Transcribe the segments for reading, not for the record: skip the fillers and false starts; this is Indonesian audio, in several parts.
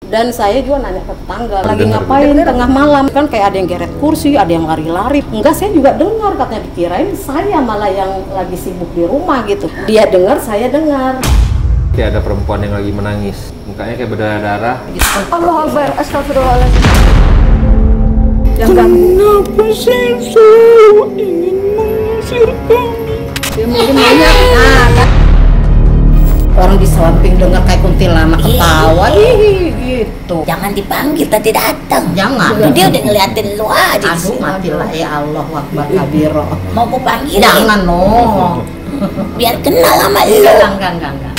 Dan saya juga nanya ke tetangga, lagi ngapain tengah malam, kan kayak ada yang geret kursi, ada yang lari-lari. Enggak, saya juga dengar, katanya dikirain saya malah yang lagi sibuk di rumah gitu. Dia dengar, saya dengar. Kayak ada perempuan yang lagi menangis, mukanya kayak berdarah-darah. Allah Akbar, astagfirullahaladzim. Yang ganggu. Kenapa saya selalu ingin mengusir kami? Dia mungkin banyak. Nah, kan. Orang di samping dengar kayak kuntilanak ketawa, gitu. Jangan dipanggil, tadi datang. Jangan. Dia udah ngeliatin lu aja. Aduh, matilah ya Allah, Akbar kabiro. Mau ku panggil? Jangan, no. Biar kenal sama lu. Enggak.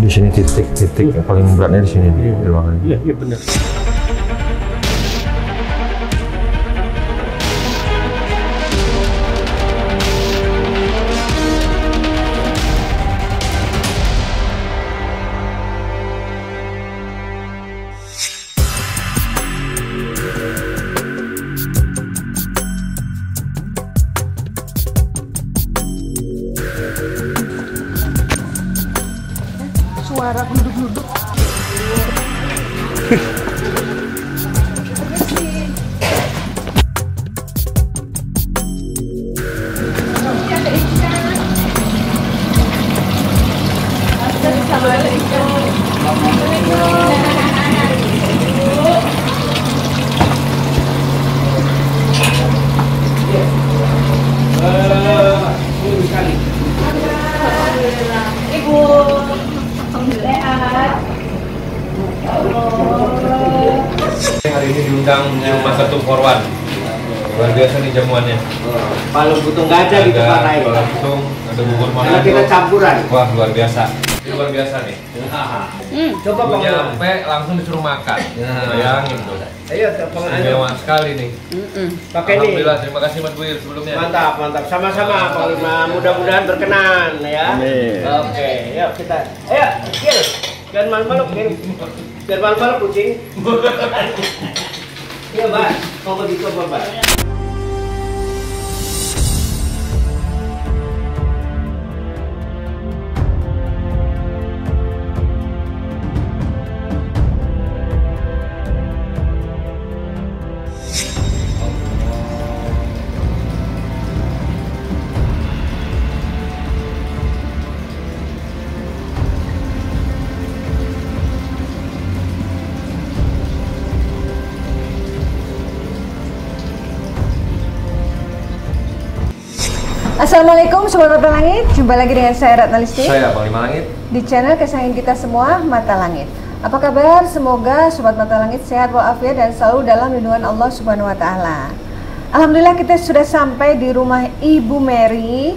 Di sini titik yang paling beratnya di sini di ruangan. Iya benar. Suara geluduk-geluduk. Hari ini diundang di rumah satu korban. Luar biasa nih jamuannya. Palu butung nggak ada gitu Pak Rai. Palu butung, ada bubur Karena Manado. kita campuran. Wah, luar biasa. Ini luar biasa nih. Coba Baru Bang. nyampe langsung disuruh makan. Bayangin tuh. Ayo Bang. Mewah sekali nih. Pakai nih. Alhamdulillah, terima kasih Mas Buir sebelumnya. Mantap. Sama-sama Pak Lima. Mudah-mudahan berkenan ya. Amin. Oke, yuk kita. Ayo, Gil. Jangan malu-malu, Gil. Jangan malu-malu kucing. Iya, Mbak. Mau begitu apa, Mbak? Assalamualaikum Sobat Mata Langit, jumpa lagi dengan saya Ratna Listi Saya Bang Lima Langit. di channel kesayangan kita semua, Mata Langit. Apa kabar? Semoga Sobat Mata Langit sehat walafiat dan selalu dalam lindungan Allah Subhanahu wa Ta'ala. Alhamdulillah kita sudah sampai di rumah Ibu Mary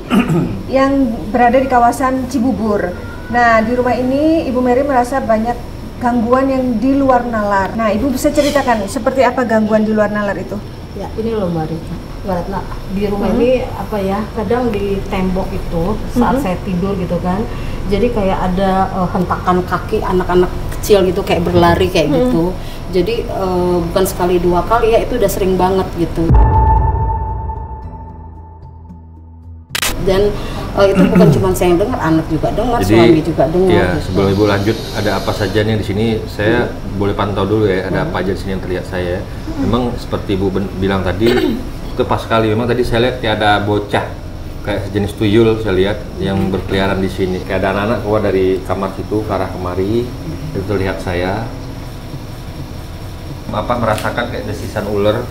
yang berada di kawasan Cibubur. Nah, di rumah ini Ibu Mary merasa banyak gangguan yang di luar nalar. Nah, Ibu bisa ceritakan seperti apa gangguan di luar nalar itu? Ya, ini loh Mbak Rita. Mbak Ratna, di rumah ini apa ya, kadang di tembok itu saat saya tidur gitu kan, jadi kayak ada hentakan kaki anak-anak kecil gitu, kayak berlari kayak gitu. Jadi bukan sekali dua kali ya, itu udah sering banget gitu. Dan itu bukan cuma saya yang dengar, anak juga dengar, suami juga dengar. Ya, gitu. sebelum Ibu lanjut, ada apa saja nih di sini? Saya boleh pantau dulu ya, ada apa aja di sini yang terlihat saya. Memang seperti Ibu bilang tadi, itu pas sekali. Memang tadi saya lihat kayak ada bocah, kayak sejenis tuyul saya lihat yang berkeliaran di sini. Kayak ada anak-anak keluar dari kamar situ ke arah kemari, itu terlihat saya. Merasakan kayak desisan ular,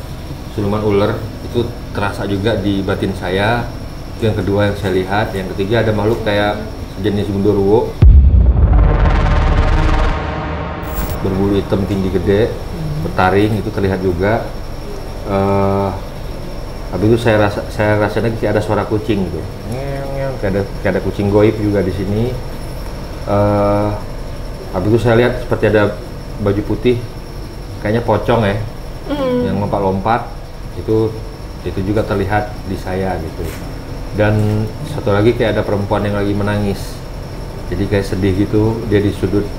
siluman ular, itu terasa juga di batin saya. Itu yang kedua yang saya lihat. Yang ketiga ada makhluk kayak sejenis gundurwo, berbulu hitam tinggi gede, bertaring, itu terlihat juga. Habis itu saya rasanya kayak ada suara kucing gitu, kayak ada kucing goib juga di sini. Habis itu saya lihat seperti ada baju putih, kayaknya pocong ya, yang lompat-lompat, itu juga terlihat di saya gitu. Dan satu lagi kayak ada perempuan yang lagi menangis, jadi kayak sedih gitu, dia di sudut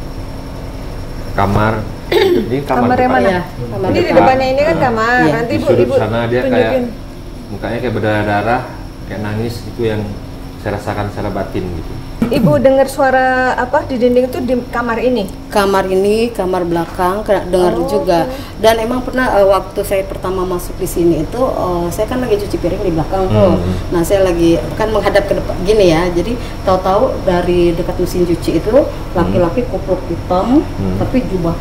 kamar. Ini kamar yang mana? Ya, kamar Ini di depan. depannya ini kan kamar. Iya. Nanti Di Ibu sudut sana dia tunjukin. kayak mukanya kayak berdarah-darah, kayak nangis, itu yang saya rasakan secara batin gitu. Ibu dengar suara apa di dinding itu di kamar ini? Kamar ini, kamar belakang, dengar juga. Dan emang pernah waktu saya pertama masuk di sini itu, saya kan lagi cuci piring di belakang tuh. Nah saya lagi kan menghadap ke depan gini ya. Jadi tahu-tahu dari dekat mesin cuci itu laki-laki kupluk hitam, tapi jubah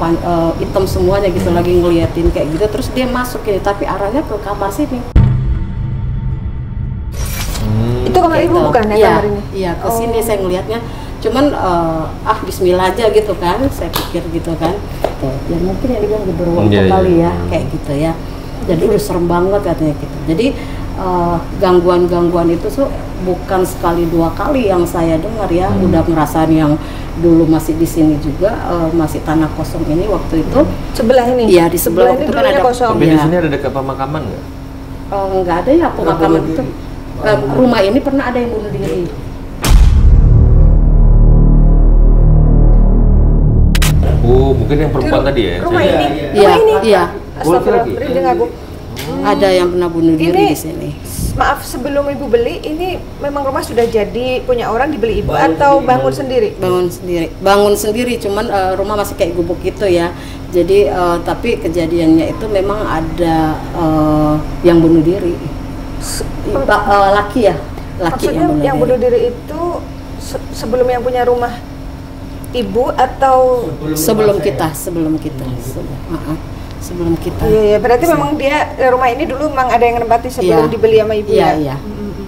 hitam semuanya gitu, lagi ngeliatin kayak gitu. Terus dia masuk ini, tapi arahnya ke kamar sini. Itu kamar ibu bukan ya, Iya, kamar ini? iya, ke sini saya ngelihatnya. Cuman bismillah aja gitu kan, saya pikir gitu kan. Ya mungkin yang dibilang genderuwo kali ya, kayak gitu ya. Jadi udah serem banget katanya gitu. Jadi gangguan-gangguan itu tuh bukan sekali dua kali yang saya dengar ya. Udah ngerasain yang dulu masih di sini juga, masih tanah kosong ini waktu itu. Sebelah ini? Iya, di sebelah ini itu kan ada kosong. Tapi di sini ada dekat pemakaman nggak? Nggak ada ya pemakaman itu. Rumah ini pernah ada yang bunuh diri. Oh, mungkin yang perempuan tadi ya? Rumah ini? Iya, Rumah ini? iya. Astagfirullah, merinding aku. Ada yang pernah bunuh diri di sini. Maaf, sebelum ibu beli, ini memang rumah sudah jadi punya orang, dibeli ibu atau bangun sendiri? Bangun sendiri, cuman rumah masih kayak gubuk gitu ya. Jadi tapi kejadiannya itu memang ada yang bunuh diri. Laki ya, laki Maksudnya yang bunuh diri itu sebelum yang punya rumah ibu atau sebelum kita. Iya, iya, berarti memang dia rumah ini dulu memang ada yang menempati sebelum dibeli sama ibu ya. Iya.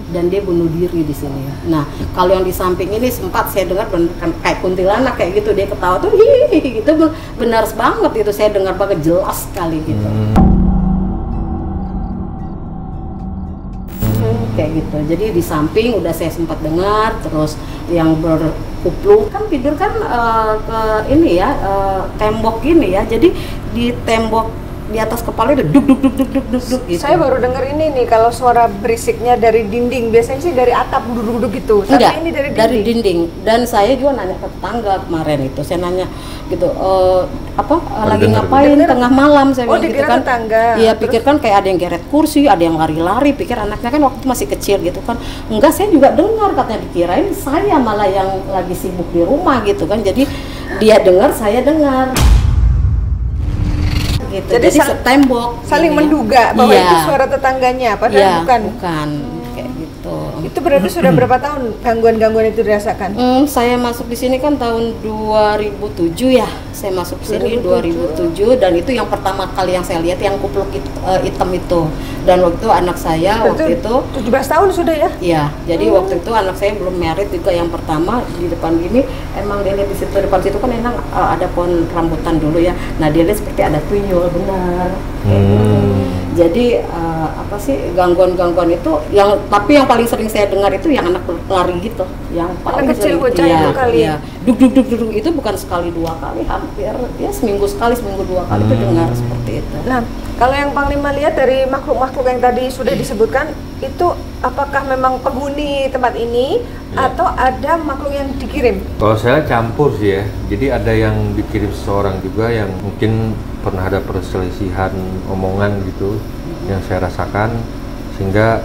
Dan dia bunuh diri di sini. Nah, kalau yang di samping ini sempat saya dengar kayak kuntilanak kayak gitu, dia ketawa tuh hihihi, itu benar banget itu, saya dengar banget jelas sekali gitu. Kayak gitu. Jadi di samping udah saya sempat dengar, terus yang berkupluk kan tidur kan ke ini ya, tembok gini ya. Jadi di tembok di atas kepala itu duk gitu. Saya baru dengar ini nih, kalau suara berisiknya dari dinding, biasanya sih dari atap duduk gitu. Enggak, tapi ini dari dinding. Dan saya juga nanya ke tetangga kemarin itu, saya nanya gitu, lagi ngapain tengah malam, saya bilang gitu kan. Iya, pikir kan kayak ada yang geret kursi, ada yang lari-lari, pikir anaknya kan waktu masih kecil gitu kan. Enggak, saya juga dengar, katanya dikirain saya malah yang lagi sibuk di rumah gitu kan. Jadi dia dengar, saya dengar. Gitu. Jadi setembok saling menduga bahwa itu suara tetangganya, padahal bukan kayak gitu. Itu berarti sudah berapa tahun gangguan-gangguan itu dirasakan? Saya masuk di sini kan tahun 2007 ya. Saya masuk di sini 2007 dan itu yang pertama kali yang saya lihat yang kupluk hitam itu. Dan waktu itu anak saya waktu itu 17 tahun sudah ya? Iya. Jadi waktu itu anak saya belum married juga, yang pertama di depan gini emang dia lihat di situ, depan situ kan enak ada pohon rambutan dulu ya. Nah, dia lihat seperti ada tuyul, benar. Jadi gangguan-gangguan itu tapi yang paling sering saya dengar itu yang anak lari gitu, yang paling kecil bocah itu kali ya. Duk itu bukan sekali dua kali, hampir ya seminggu sekali, seminggu dua kali itu dengar seperti itu. Nah, kalau yang Panglima lihat dari makhluk-makhluk yang tadi sudah disebutkan itu, apakah memang penghuni tempat ini atau ada makhluk yang dikirim? Kalau saya campur sih ya, jadi ada yang dikirim seseorang juga yang mungkin pernah ada perselisihan omongan gitu yang saya rasakan, sehingga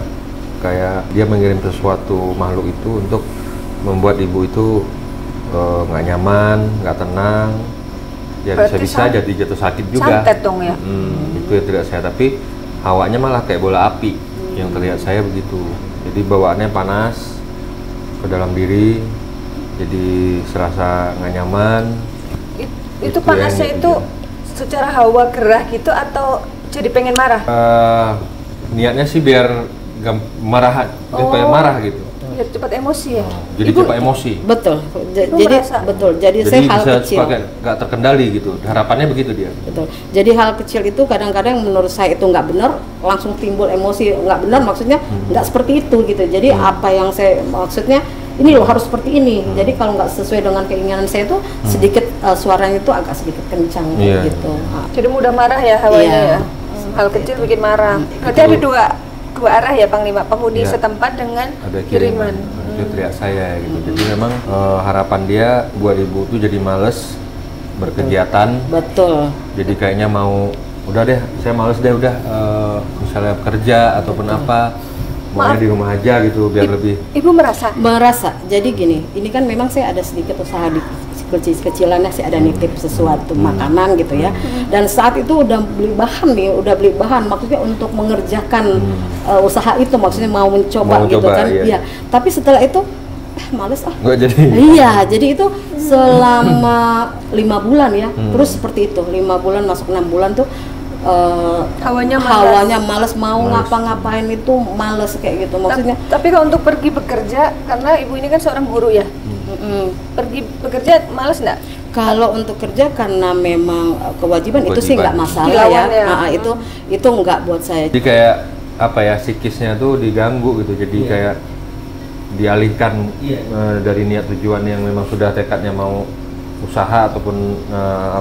kayak dia mengirim sesuatu makhluk itu untuk membuat ibu itu nggak nyaman, nggak tenang, ya bisa-bisa jadi jatuh sakit juga. Santet dong ya? Itu yang tidak saya, tapi hawanya malah kayak bola api yang terlihat saya begitu. Jadi bawaannya panas ke dalam diri, jadi serasa nggak nyaman. Itu panasnya itu secara hawa gerah gitu atau jadi pengen marah? Niatnya sih biar marahan, supaya marah gitu. Biar cepat emosi ya. Jadi cepat emosi. Betul. Jadi saya hal bisa kecil. nggak terkendali gitu. Harapannya begitu dia. Betul. Jadi hal kecil itu kadang-kadang menurut saya itu nggak benar, langsung timbul emosi nggak benar. Maksudnya nggak seperti itu gitu. Jadi apa yang saya maksudnya ini loh harus seperti ini. Jadi kalau nggak sesuai dengan keinginan saya itu sedikit suaranya itu agak sedikit kencang gitu. Jadi mudah marah ya hawanya ya. Hal kecil bikin marah. Berarti ada dua arah ya Panglima, penghuni setempat dengan kiriman. Itu teriak saya gitu. Jadi memang harapan dia buat ibu tuh jadi males berkegiatan. Betul. Jadi kayaknya mau udah deh, saya males deh udah misalnya kerja ataupun apa. maunya di rumah aja gitu biar lebih. Ibu merasa jadi gini, ini kan memang saya ada sedikit usaha di kecil-kecilannya, saya ada nitip sesuatu makanan gitu ya, dan saat itu udah beli bahan maksudnya untuk mengerjakan usaha itu, maksudnya mau mencoba gitu kan, iya. Tapi setelah itu males nggak jadi. Iya, jadi itu selama 5 bulan ya, terus seperti itu 5 bulan masuk 6 bulan tuh hawanya males, mau ngapa-ngapain itu males kayak gitu maksudnya. Tapi kalau untuk pergi bekerja, karena ibu ini kan seorang guru ya, pergi bekerja males nggak? Kalau untuk kerja karena memang kewajiban itu sih nggak masalah ya. Nah, itu nggak buat saya. Jadi kayak apa ya, psikisnya tuh diganggu gitu, jadi kayak dialihkan dari niat tujuan yang memang sudah tekadnya mau usaha ataupun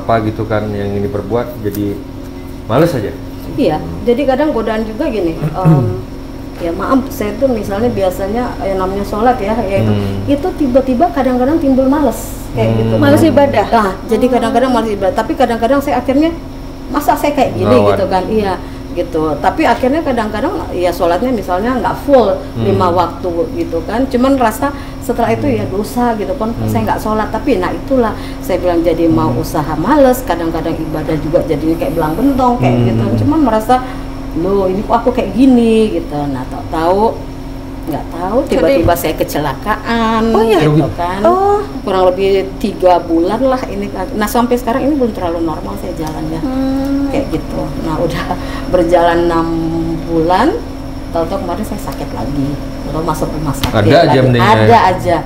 apa gitu kan yang ini berbuat, jadi males aja. Iya, jadi kadang godaan juga gini. Ya maaf, saya tuh misalnya biasanya yang namanya sholat ya, itu tiba-tiba kadang-kadang timbul males kayak gitu. Males ibadah. Nah, jadi kadang-kadang males ibadah. Tapi kadang-kadang saya akhirnya masa saya kayak gini gitu kan, iya gitu. Tapi akhirnya kadang-kadang ya sholatnya misalnya nggak full 5 waktu gitu kan. Cuman rasa setelah itu ya dosa gitu kan, saya nggak sholat. Tapi nah itulah saya bilang, jadi mau usaha males, kadang-kadang ibadah juga jadinya kayak belang bentong kayak gitu. Cuman merasa loh ini kok aku kayak gini gitu. Nah nggak tahu tiba-tiba saya kecelakaan gitu kan. Kurang lebih 3 bulan lah ini. Nah sampai sekarang ini belum terlalu normal saya jalannya kayak gitu. Nah udah berjalan 6 bulan, tahu-tahu kemarin saya sakit lagi, lalu masuk rumah sakit ada aja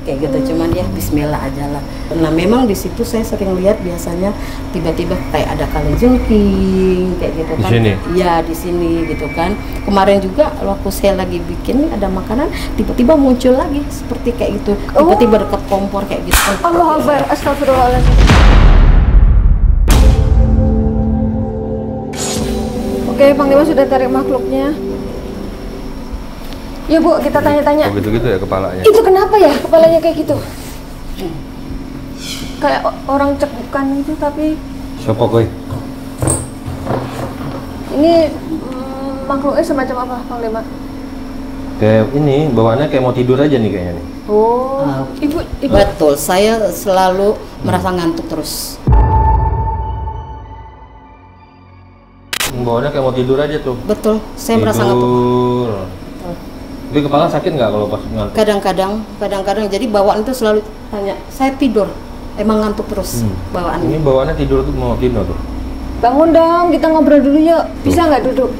kayak gitu. Cuman ya bismillah aja lah. Nah memang di situ saya sering lihat biasanya tiba-tiba kayak ada kalajengking kayak gitu kan. Iya di sini gitu kan. Kemarin juga waktu saya lagi bikin ada makanan, tiba-tiba muncul lagi seperti kayak gitu. Tiba-tiba dekat kompor kayak gitu. Allahu Akbar, astagfirullahaladzim. Oke, Panglima sudah tarik makhluknya. Ya Bu, kita tanya-tanya. Gitu-gitu ya kepalanya. Itu kenapa ya kepalanya kayak gitu? Kayak orang cekukan gitu, tapi siapa koi? Ini makhluknya semacam apa, Panglima? Kayak ini, bawaannya kayak mau tidur aja nih kayaknya nih. Ibu. Betul, saya selalu merasa ngantuk terus. Bawaannya kayak mau tidur aja tuh. Betul, saya merasa ngantuk. Tapi kepala sakit nggak kalau pas ngantuk? Kadang-kadang jadi bawaan itu selalu tanya, saya tidur, emang ngantuk terus bawaan. Ini bawaannya tidur tuh, mau tidur tuh. Bangun dong, kita ngobrol dulu yuk. Bisa nggak duduk?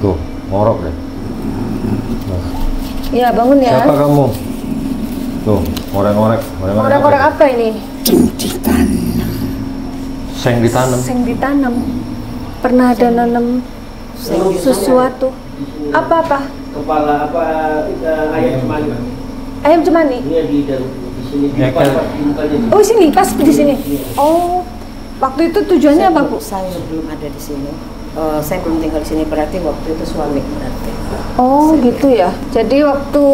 Tuh, ngorok deh. Iya, bangun ya. Siapa kamu? Tuh, ngorek-ngorek. Ngorek-ngorek apa ini? Seng ditanam. Seng ditanam. Pernah ada nanam sesuatu? Apa? Kepala ayam cemani. Ayam cemani? Ini di sini di mukanya. Oh sini, pas di sini. Oh, waktu itu tujuannya apa Bu? Saya belum ada di sini. Saya belum tinggal di sini, berarti waktu itu suami berarti. Oh gitu ya. Jadi waktu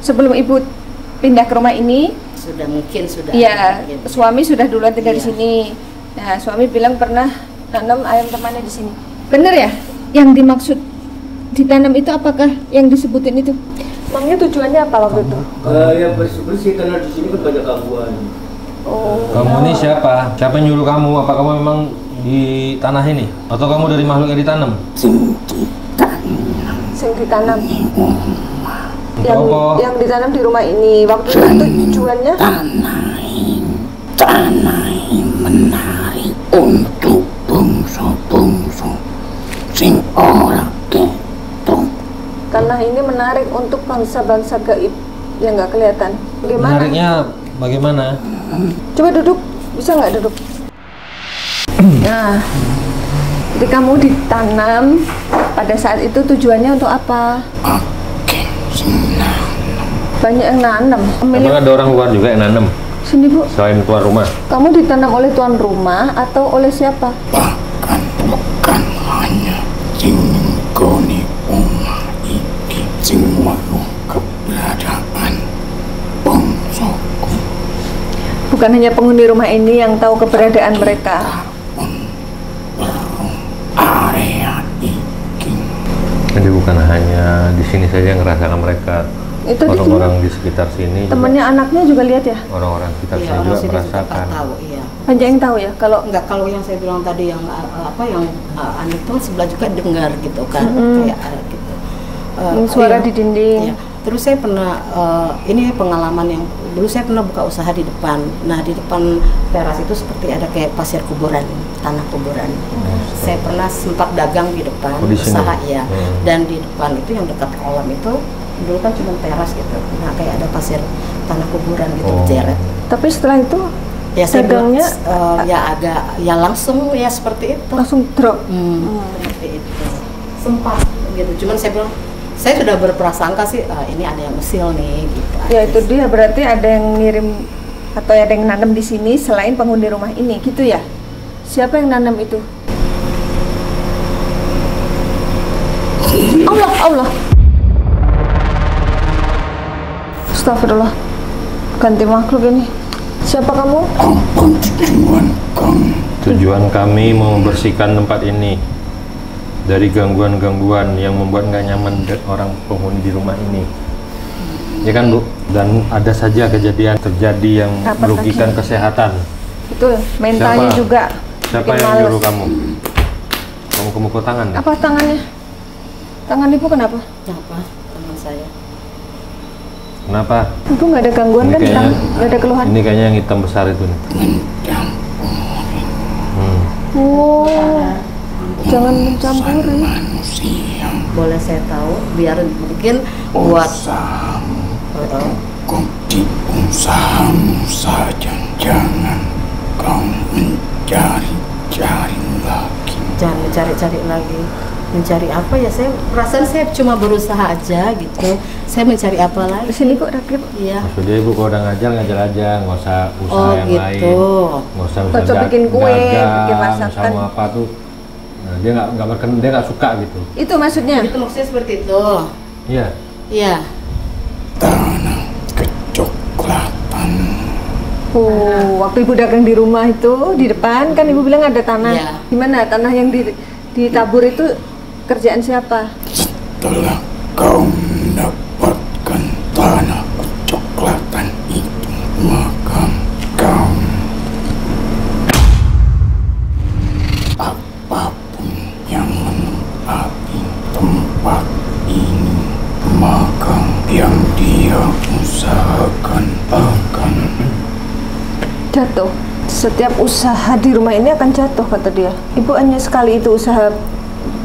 sebelum Ibu pindah ke rumah ini, sudah. Iya, suami sudah duluan tinggal di sini. Nah, suami bilang pernah tanam ayam cemani di sini. Bener ya? Yang dimaksud ditanam itu apakah yang disebutin itu? Emangnya tujuannya apa waktu itu? Yang bersih-bersih, karena di sini kan banyak gangguan. Kamu ini siapa? Siapa yang nyuruh kamu? Apa kamu memang di tanah ini? Atau kamu dari makhluk yang ditanam? Sing ditanam. Apa? Yang ditanam di rumah ini. Waktu itu tujuannya? Tanah menarik untuk bungsu-bungsu sing ora ketok. Tanah ini menarik untuk bangsa-bangsa gaib yang nggak kelihatan. Bagaimana? Menariknya bagaimana? Coba duduk, bisa nggak duduk? Nah, jadi kamu ditanam pada saat itu tujuannya untuk apa? Oke, senang. Banyak yang nanam. Emang ada orang luar juga yang nanam? Sini Bu. Selain tuan rumah? Kamu ditanam oleh tuan rumah atau oleh siapa? Bahkan bukan hanya cinggoni omah iki sing weruh keberadaan bangsaku. Bukan hanya penghuni rumah ini yang tahu keberadaan mereka. Area iki. Aduh. bukan hanya di sini saja yang ngerasakan mereka. Itu orang-orang di sekitar sini. Temannya anaknya juga lihat ya? Orang-orang sekitar Iya, sini orang juga sini merasakan. tahu, iya. Banyak yang tahu ya kalau Enggak, kalau yang saya bilang tadi yang yang aneh itu sebelah juga dengar gitu kan, kayak gitu. suara Iya. di dinding. Iya. Terus saya pernah ini pengalaman yang dulu saya pernah buka usaha di depan. Nah, di depan teras itu seperti ada kayak pasir kuburan, tanah kuburan. Saya pernah sempat dagang di depan Oh, di sini? usaha ya. Dan di depan itu yang dekat kolam itu dulu kan cuma teras gitu. Nah, kayak ada pasir tanah kuburan gitu berjeret. Tapi setelah itu Ya saya bilang, dagangnya ya agak ya langsung ya seperti itu. langsung drop. Seperti itu. Sempat gitu. Cuman saya bilang saya sudah berprasangka sih ini ada yang usil nih gitu. Ya aja itu sih. dia, berarti ada yang ngirim atau ada yang nanam di sini selain penghuni rumah ini, gitu ya? Siapa yang nanam itu? Allah. Astagfirullah. Ganti makhluk ini. Siapa kamu? Apa tujuan kamu? Tujuan kami mau membersihkan tempat ini dari gangguan-gangguan yang membuat nggak nyaman orang penghuni di rumah ini. Ya kan Bu? Dan ada saja kejadian terjadi yang Apa merugikan lagi? kesehatan. Betul, mentalnya Siapa? juga. Siapa bikin yang males. nyuruh kamu? Kamu kemukul tangan? Ya? Apa tangannya? Tangan ibu kenapa? Apa teman saya? Kenapa? Ibu nggak ada gangguan kan? Nggak ada keluhan? Ini kayaknya yang hitam besar itu nih. Oh, jangan mencampuri. Manusia Boleh saya tahu biar mungkin buat kau di usahamu saja. Jangan kau mencari-cari lagi. jangan mencari-cari lagi. Mencari apa ya? Saya perasaan saya cuma berusaha aja gitu. Saya mencari apa Di lagi? sini kok rakit? Iya. Maksudnya Ibu kalau udah ngajar aja, nggak usah usaha Oh yang gitu. lain. Nggak usah Nggak usah bikin kue, bikin masakan. sama apa tuh. Nah, dia nggak suka gitu. Itu maksudnya? Itu maksudnya seperti itu. Iya. Iya. Tanah kecoklatan. Oh, waktu ibu dagang di rumah itu di depan kan ibu bilang ada tanah. Iya. Gimana tanah yang ditabur itu kerjaan siapa? Setelah kau mendapatkan tanah kecoklatan itu, maka kau apapun yang menempati tempat ini, maka yang dia usahakan akan Jatuh. Setiap usaha di rumah ini akan jatuh kata dia. Ibu hanya sekali itu usaha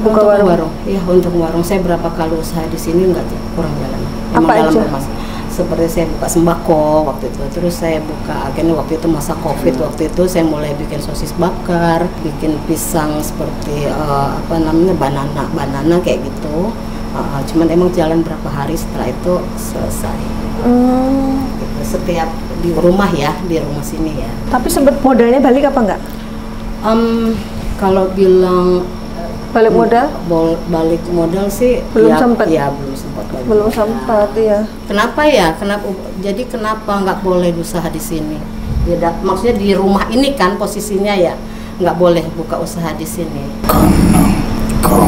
buka Untuk warung. Iya, untuk warung. Saya berapa kali usaha di sini nggak kurang jalan. Apa dalam aja? rumah. Seperti saya buka sembako waktu itu. Terus saya buka akhirnya waktu itu masa Covid waktu itu saya mulai bikin sosis bakar, bikin pisang seperti banana kayak gitu. Cuman emang jalan berapa hari setelah itu selesai. Gitu. Setiap di rumah ya, di rumah sini ya. Tapi sempat modalnya balik apa enggak? Kalau bilang Balik modal? balik modal sih Belum ya, sempat. ya belum sempat balik Belum modal. sempat ya. Kenapa ya? Jadi kenapa nggak boleh usaha di sini? Maksudnya di rumah ini kan posisinya ya nggak boleh buka usaha di sini. karena kau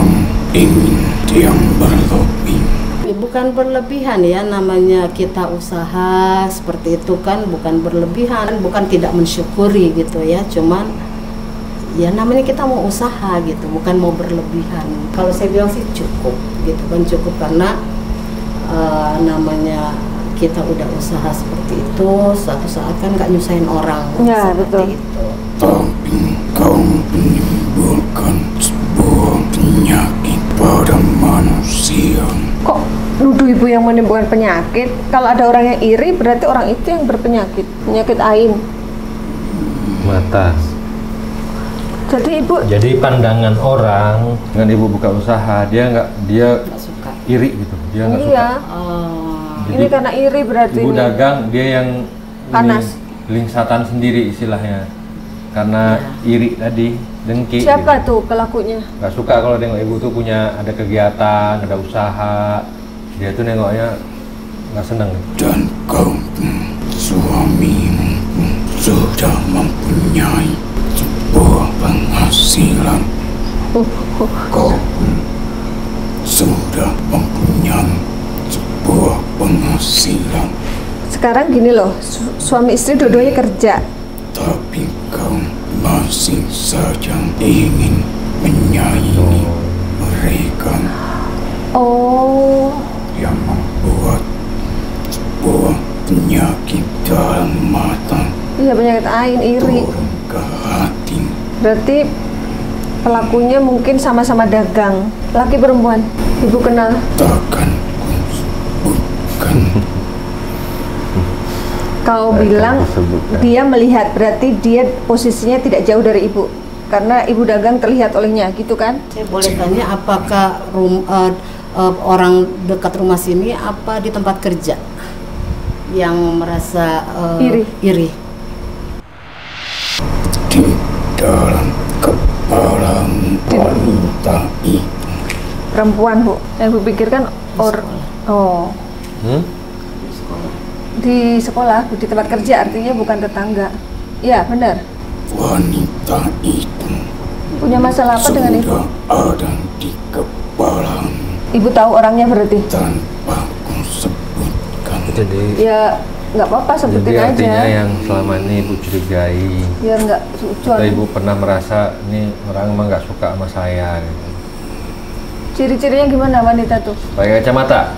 ingin yang berlebih. Ya, bukan berlebihan ya, namanya kita usaha seperti itu kan bukan berlebihan, bukan tidak mensyukuri gitu ya, cuman ya namanya kita mau usaha gitu, bukan mau berlebihan. Kalau saya bilang sih cukup gitu kan, cukup karena namanya kita udah usaha seperti itu, suatu saat kan nggak nyusahin orang. Ya, seperti betul. itu. Tapi kau menimbulkan sebuah penyakit pada manusia. Kok nuduh ibu yang menimbulkan penyakit? Kalau ada orang yang iri berarti orang itu yang berpenyakit, penyakit ain. Mata. Jadi pandangan orang dengan Ibu buka usaha, dia Nggak suka. iri gitu. Dia nggak suka. Iya. Jadi Ini karena iri berarti Ibu ini. dagang, dia yang Panas. lingsatan sendiri istilahnya. Karena iri tadi, dengki. Siapa gitu. tuh pelakunya? Nggak suka kalau nengok Ibu tuh punya ada kegiatan, ada usaha. Dia tuh nengoknya nggak seneng. Dan kau pun suamimu pun sudah mempunyai sebuah penghasilan. Kau pun sudah mempunyai sebuah penghasilan. Sekarang gini loh, suami istri dua-duanya kerja. Tapi kau masih saja ingin menyaingi mereka. Oh, Yang membuat sebuah penyakit dalam mata iya, penyakit ain, iri. turun ke hati. Berarti pelakunya mungkin sama-sama dagang. Laki perempuan, ibu kenal? Takkan ku sebutkan. Kau Akan bilang kusebutkan. dia melihat, berarti dia posisinya tidak jauh dari ibu. Karena ibu dagang terlihat olehnya, gitu kan? Saya boleh tanya apakah orang dekat rumah sini apa di tempat kerja yang merasa iri? Di dalam kepala wanita itu Perempuan, Bu. Yang ibu pikirkan oh, di sekolah, Bu, di tempat kerja, artinya bukan tetangga. Iya, benar. wanita itu Punya masalah apa dengan ibu? sudah ada di kepala Ibu tahu orangnya berarti? tanpa ku sebutkan. Jadi Ya, nggak apa-apa, sebutin Jadi aja. artinya yang selama ini ibu curigai, Biar nggak atau sujon. ibu pernah merasa ini orang emang nggak suka sama saya gitu. Ciri-cirinya gimana wanita tuh? Pakai kacamata,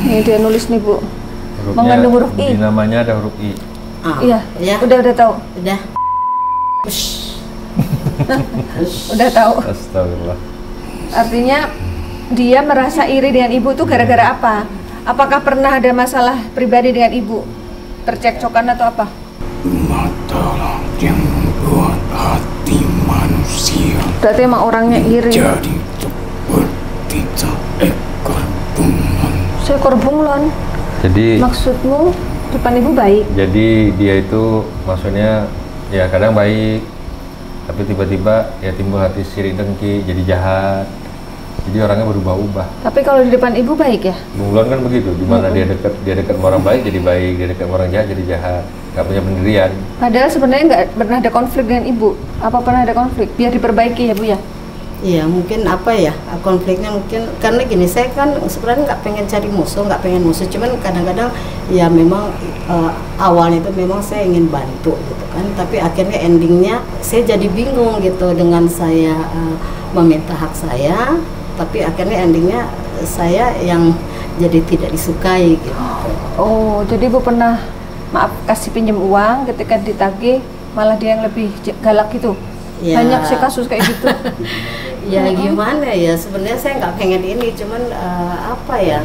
Nih dia nulis nih, Bu. hurufnya Mengandung huruf I. di namanya ada huruf I. Ah, Iya, ya, udah tahu. udah. Udah tahu. Astagfirullah. Artinya dia merasa iri dengan ibu tuh gara-gara apa? Apakah pernah ada masalah pribadi dengan ibu? Percekcokan atau apa? Matalah yang membuat hati manusia Berarti emang orangnya iri. jadi seperti seekor bunglon. Seekor bunglon. Jadi Maksudmu depan ibu baik? dia itu maksudnya ya kadang baik, tapi tiba-tiba ya timbul hati sirik dengki, jadi jahat. Jadi orangnya berubah-ubah. Tapi kalau di depan ibu baik ya? Bunglon kan begitu, di mana dia dekat sama orang baik jadi baik, dia dekat sama orang jahat jadi jahat, nggak punya pendirian. Padahal sebenarnya nggak pernah ada konflik dengan ibu. Apa pernah ada konflik? Biar diperbaiki ya, Bu ya? Iya, mungkin apa ya, konfliknya mungkin karena gini, saya kan sebenarnya nggak pengen cari musuh, nggak pengen musuh, cuman kadang-kadang ya memang awalnya itu memang saya ingin bantu gitu kan, tapi akhirnya endingnya saya jadi bingung gitu dengan saya meminta hak saya, tapi akhirnya endingnya saya yang jadi tidak disukai gitu. Oh, jadi ibu pernah maaf kasih pinjam uang, ketika ditagih malah dia yang lebih galak gitu? Ya. Banyak sih kasus kayak gitu. Ya gimana ya, sebenarnya saya nggak pengen ini, cuman apa ya,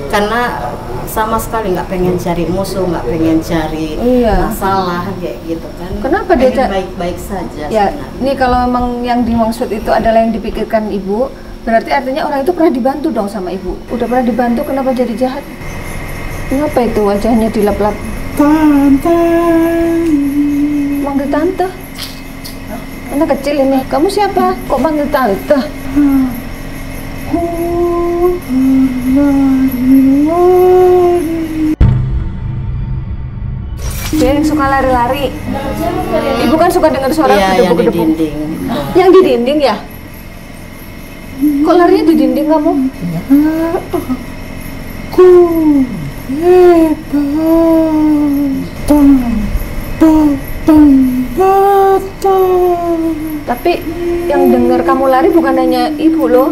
karena sama sekali nggak pengen cari musuh, nggak pengen cari Iya. masalah kayak gitu kan. Kenapa dia pengen baik-baik saja Ya, sebenarnya. ini kalau memang yang dimaksud itu adalah yang dipikirkan ibu, berarti artinya orang itu pernah dibantu dong sama ibu. Udah pernah dibantu, kenapa jadi jahat? Kenapa itu wajahnya dilap-lap? Tante, Manggil tante? Anak kecil ini, kamu siapa? Kok manggil tante? Dia yang suka lari-lari. Ibu kan suka dengar suara Iya, yang di gedebuk-gedebuk. dinding gitu. Yang di dinding ya? Kok larinya di dinding kamu? Tapi yang dengar kamu lari bukan hanya ibu loh,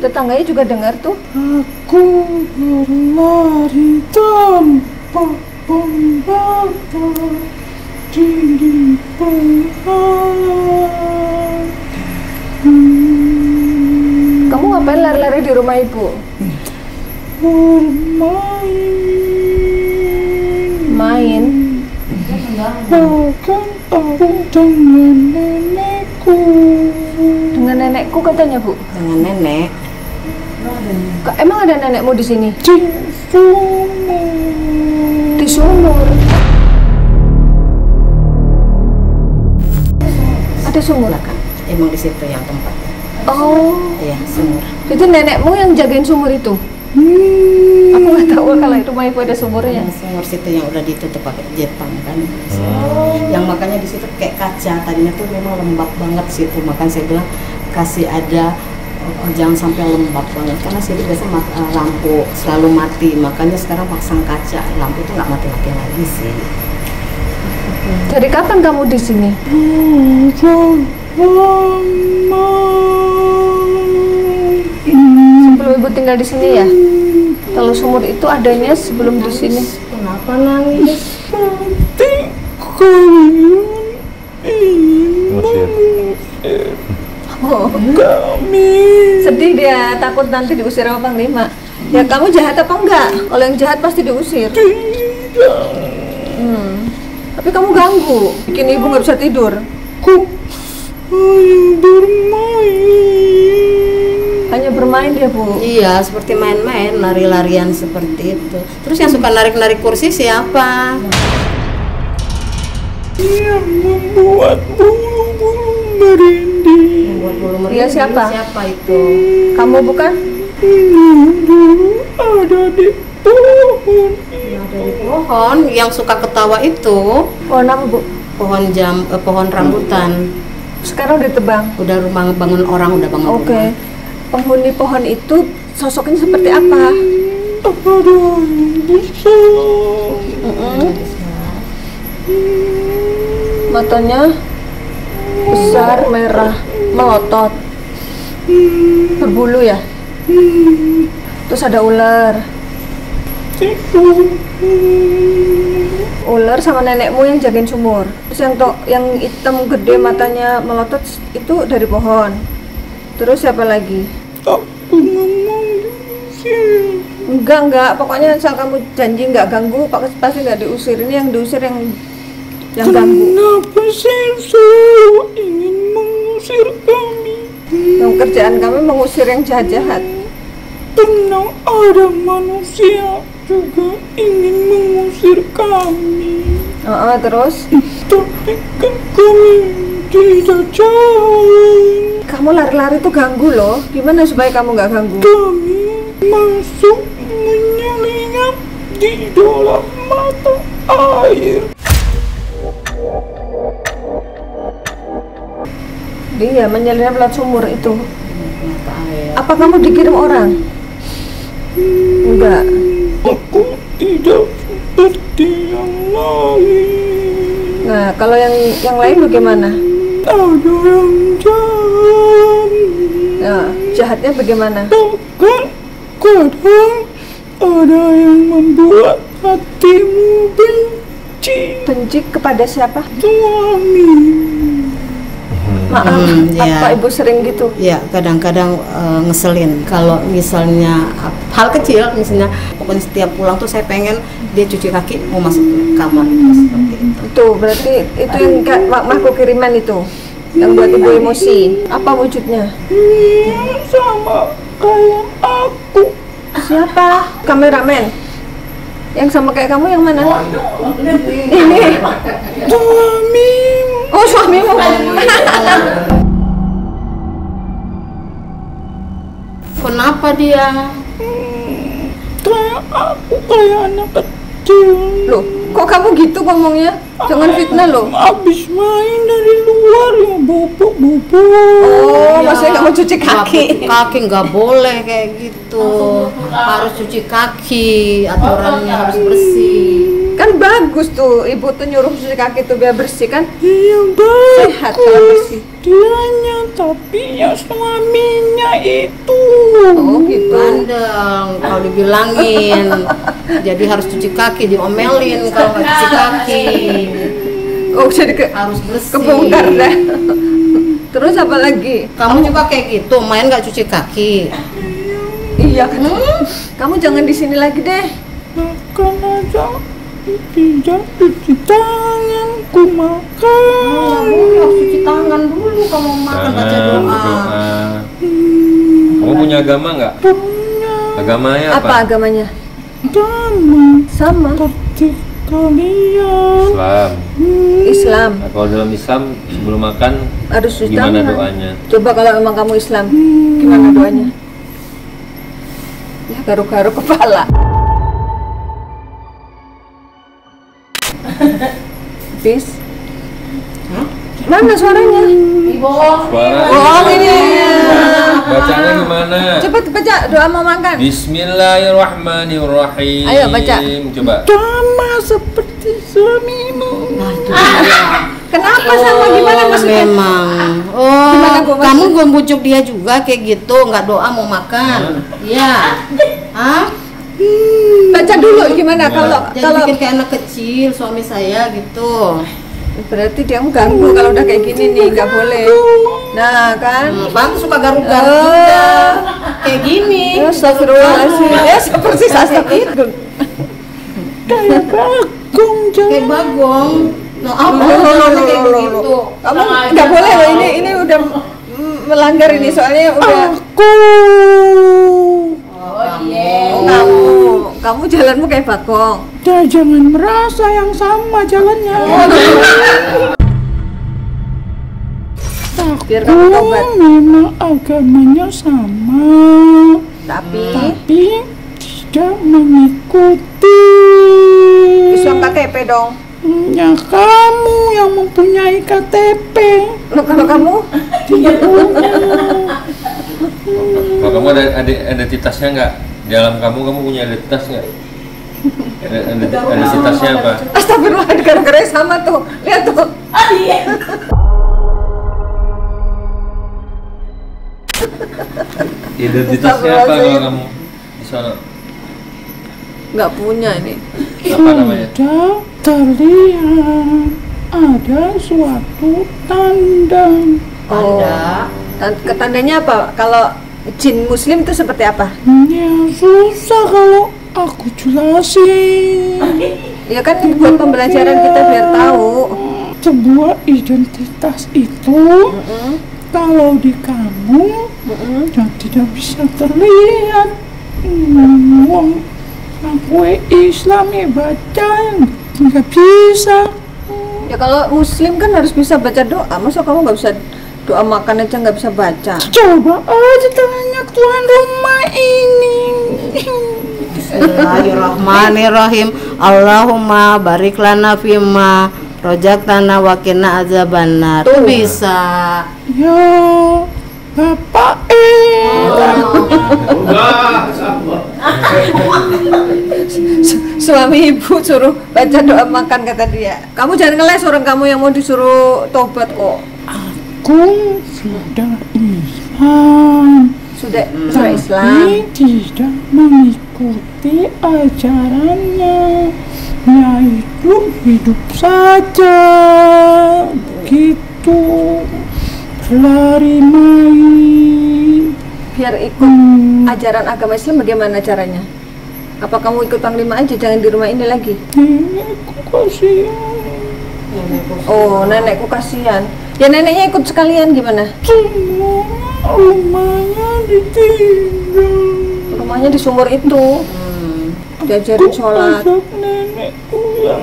tetangganya juga dengar tuh. aku berlari tanpa pembatas di penghalang. Kamu ngapain lari-lari di rumah ibu? Main. Bahkan aku dengan nenekku. Dengan nenekku katanya, Bu. Dengan nenek. Emang ada nenekmu di sini? Di sumur. Di sumur. Ada sumur? Kan emang di situ yang tempatnya. Oh, Iya, sumur. itu nenekmu yang jagain sumur itu? Aku nggak tahu kalau itu rumah ibu ada sumurnya. Yang sumur situ yang udah ditutup pakai Jepang kan. Yang makanya di situ kayak kaca, tadinya tuh memang lembab banget situ, makanya saya bilang kasih ada jangan sampai lembab banget karena sini biasanya lampu selalu mati, makanya sekarang pasang kaca, lampu itu nggak mati-mati lagi sih. Dari kapan kamu di sini? Sebelum ibu tinggal di sini ya? Kalau sumur itu adanya sebelum di sini. Kenapa nangis? Oh. Sedih dia, takut nanti diusir sama Panglima. Ya kamu jahat apa enggak? Kalau yang jahat pasti diusir. Tapi kamu ganggu, bikin ibu nggak bisa tidur. Hanya bermain dia, Bu. Iya, seperti main-main, lari-larian seperti itu. Terus yang suka narik-narik kursi siapa? Yang membuat bulu-bulu merinding. Buat bulu merinding. Dia siapa? Siapa itu? Kamu bukan? Dulu ada di pohon. Yang dari pohon, yang suka ketawa itu Pohon apa, Bu? pohon rambutan. Sekarang udah tebang. Udah rumah bangun orang, udah bangun Oke. rumah. Penghuni pohon itu sosoknya seperti apa? Ada yang besar. Matanya besar, merah, melotot, berbulu ya. Terus ada ular. Ular sama nenekmu yang jagain sumur. Terus yang hitam gede matanya melotot itu dari pohon. Terus siapa lagi? Aku ngomong diusir. Enggak. Pokoknya asal kamu janji nggak ganggu, pasti nggak diusir. Ini yang diusir yang ganggu. Kenapa sih selalu ingin mengusir kami? Yang kerjaan kami mengusir yang jahat-jahat. Tenang, ada manusia juga ingin mengusir kami. Terus Tapi kan kami tidak jalan. kamu lari-lari tuh ganggu loh. Gimana supaya kamu nggak ganggu? Kami masuk menyelinap di dalam mata air. Dia menyelinap lewat sumur itu. Mata air. Apa kamu dikirim orang? Enggak. Aku tidak seperti yang lain. Nah, kalau yang lain bagaimana? Ada yang jahat. Nah, jahatnya bagaimana? Bahkan kadang ada yang membuat hatimu benci. Benci kepada siapa? Suami. Maaf, ya. apa ibu sering gitu? Ya, kadang-kadang ngeselin. Kalau misalnya hal kecil, misalnya pokoknya setiap pulang tuh saya pengen dia cuci kaki mau masuk ke kamar gitu, seperti itu. Tuh, berarti itu yang makhluk kiriman itu yang buat ibu emosi. Apa wujudnya? Sama kayak aku. Siapa? Kameramen. Yang sama kayak kamu yang mana? Ini. Suami. Oh, suamimu. Kenapa dia? Kayak aku, kayak anak kecil. Loh, kok kamu gitu ngomongnya? Jangan fitnah loh. Abis main dari luar ya bobok-bobok. Oh, Iya. maksudnya kamu cuci kaki. Kaki nggak boleh kayak gitu. Harus cuci kaki, aturannya harus bersih. Kan bagus tuh, ibu tuh nyuruh cuci kaki tuh biar bersih kan? Iya bagus. Sehat kalau bersih. Dianya, tapi ya suaminya itu. Oh gitu. Bandel, kalau dibilangin. Jadi harus cuci kaki, diomelin kalau nggak cuci kaki. Oh jadi Harus bersih. kebongkar dah. Terus apa lagi? Kamu juga kayak gitu, main nggak cuci kaki. Iya kan? Kamu jangan di sini lagi deh. Makan aja. Tidak cuci tangan, ku makan. Harus cuci tangan dulu kamu makan, baca doa. berdoa. Kamu punya agama nggak? Punya Agamanya Apa apa? agamanya? dama Sama. seperti kalian. Islam. Islam. Nah, kalau dalam Islam sebelum makan Harus cuci gimana tangan. doanya? Coba kalau memang kamu Islam, gimana doanya? Ya garuk-garuk kepala. Bis. Mana suaranya? Suara Oh ini. Bacanya gimana? Cepat baca doa mau makan. Bismillahirrahmanirrahim. Ayo, baca. Coba. Sama seperti suamimu. Nah, itu dia. Kenapa sama gimana maksudnya? Memang. Oh, Gimana, Bu, maksudnya? kamu membujuk dia juga kayak gitu, nggak doa mau makan. Iya. Hah? Baca dulu gimana kalau Jadi bikin kayak anak kecil suami saya gitu. berarti dia mengganggu kalau udah kayak gini nih, nggak boleh. Nah kan. Bang suka garuk-garuk juga. Kayak gini. Astagfirullahaladzim. Ya seperti sastra itu. Kayak bagong Kayak jangan. bagong. No, apa? Kayak begitu. Kamu nggak boleh loh, ini udah melanggar ini soalnya udah. Aku. Kamu jalanmu kayak bagong. Ya, jangan merasa yang sama jalannya. Biar kamu tobat. Memang agamanya sama, Tapi tidak mengikuti. Islam KTP dong. Ya kamu yang mempunyai KTP. Loh, kalau kamu Kalau kamu ada identitasnya nggak? Di dalam kamu punya identitas nggak? Identitasnya apa? astagfirullah, gara-gara sama tuh. Lihat tuh. Identitasnya apa kalau kamu di sana? Nggak punya ini. Apa namanya? Tidak terlihat ada suatu tanda. Tandanya apa? Kalau jin muslim itu seperti apa? Ya susah kalau aku jelasin. Ya kan buat pembelajaran kita biar tahu. Sebuah identitas itu kalau di kamu ya tidak bisa terlihat. Wong aku Islam ya baca nggak bisa. Ya kalau muslim kan harus bisa baca doa. Masa kamu nggak bisa doa makan aja nggak bisa baca? Coba aja tanya tuan rumah ini. Bismillahirrahmanirrahim. Allahumma barik lana fima rojaktana wa qina azabannar. Tuh bisa. Ya bapak Suami ibu suruh baca doa makan kata dia. Kamu jangan ngeles, orang kamu yang mau disuruh tobat kok. aku sudah Islam. Sudah Islam. Tapi tidak mengikuti ajarannya, yaitu hidup saja begitu, berlari main. Biar ikut ajaran agama Islam bagaimana caranya? Apa kamu ikut panglima aja, jangan di rumah ini lagi? Nenekku kasihan, Oh, nenekku kasihan. Ya neneknya ikut sekalian gimana? semua rumahnya ditinggal. Rumahnya di sumur itu. Diajarin sholat. Ajak nenekku ya.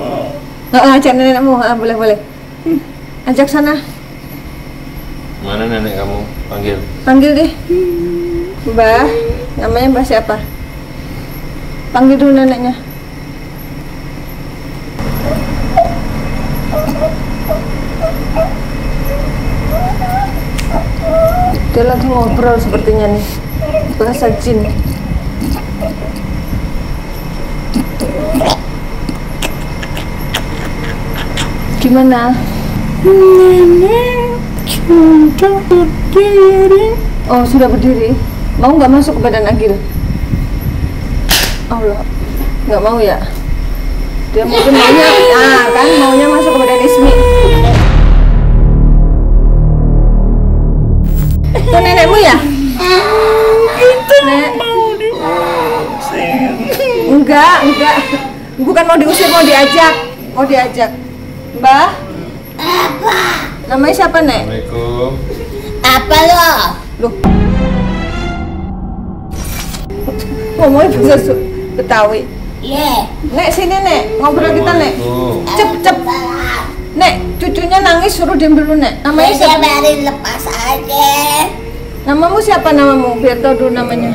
Ajak nenekmu, boleh. Ajak sana, Mana nenek kamu? Panggil. panggil deh. Mbah, namanya Mbah siapa? Panggil dulu neneknya. Dia lagi ngobrol sepertinya nih, bahasa jin. Gimana? Nenek sudah berdiri. Oh, sudah berdiri. Mau nggak masuk ke badan Agil? Allah, nggak mau ya? Dia mungkin maunya, kan maunya masuk ke badan Ismi. Itu nenekmu ya? Nek. Enggak. Bukan mau diusir, mau diajak. Mbah? Apa? Namanya siapa, Nek? Assalamualaikum. Loh. Ngomongnya bahasa Betawi. Nek, sini Nek, ngobrol kita Nek. Cep. Nek, cucunya nangis, suruh diam dulu Nek. Namanya siapa? Biarin lepas aja. Namamu siapa namamu? Biar tahu dulu namanya.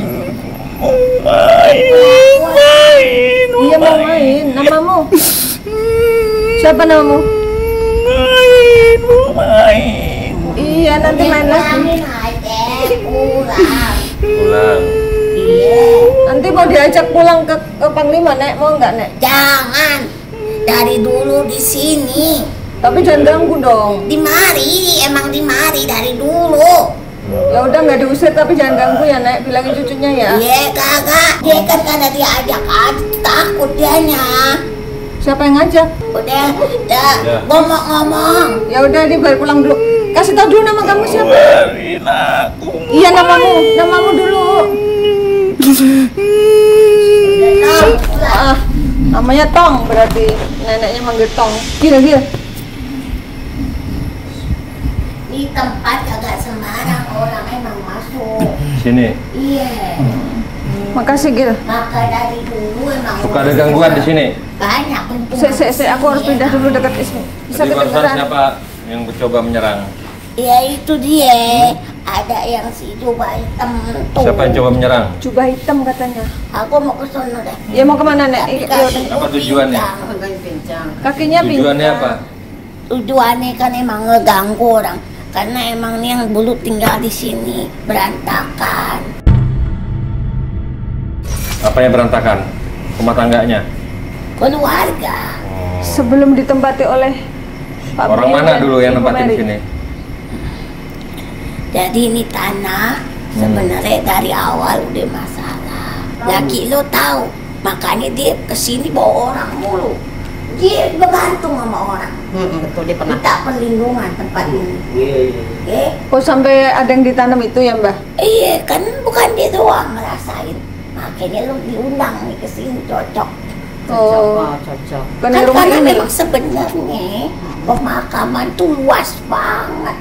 Main. Iya mau main. Namamu? Siapa namamu? Main. Iya nanti main lagi. Kurang aja, kurang. pulang. Iya. Nanti mau diajak pulang ke Panglima, Nek. Mau nggak, Nek? Jangan. Dari dulu di sini. Tapi jangan ganggu dong. Di mari, emang di mari dari dulu. Ya udah nggak diusir tapi jangan ganggu ya, Nek. Bilangin cucunya ya. Iya kagak. Dia kan karena diajak aja takut dianya. Siapa yang ngajak? Udah ngomong-ngomong. Ya udah, dia balik pulang dulu. Kasih tau dulu nama kamu siapa? Iya, namamu dulu. Namanya Tong, berarti neneknya manggil Tong. Gila. Di tempat agak sembarang orang emang masuk. Sini. Iya. Makasih, Gil. Maka dari dulu emang Suka ada gangguan di sini. banyak untung. Aku harus pindah dulu dekat Ismi. Bisa Tadi barusan kedengeran. siapa yang mencoba menyerang? Ya itu dia. Ada yang si jubah hitam tuh. Siapa yang coba menyerang? Jubah hitam katanya. Aku mau ke sana deh. Ya mau kemana, Nek? Tapi Ya kaki udah. Apa tujuannya? pincang. Kakinya Tujuannya pincang. apa? Tujuannya kan emang ngeganggu orang. Karena emang nih yang dulu tinggal di sini berantakan. Apa yang berantakan? Rumah tangganya? Keluarga. Sebelum ditempati oleh Pak Orang Bri mana dan dulu yang Ibu nempatin Mary. sini? Jadi ini tanah sebenarnya dari awal udah masalah. Laki lo tahu, makanya dia kesini bawa orang mulu. Dia bergantung sama orang. Betul, dia pernah. Minta perlindungan tempat ini. Iya. Oh, sampai ada yang ditanam itu ya, Mbah? Iya, kan bukan dia doang ngerasain. Makanya lo diundang nih ke sini cocok. Oh, Cocok. bukan di Kan rumah karena ini. memang sebenarnya pemakaman tuh luas banget.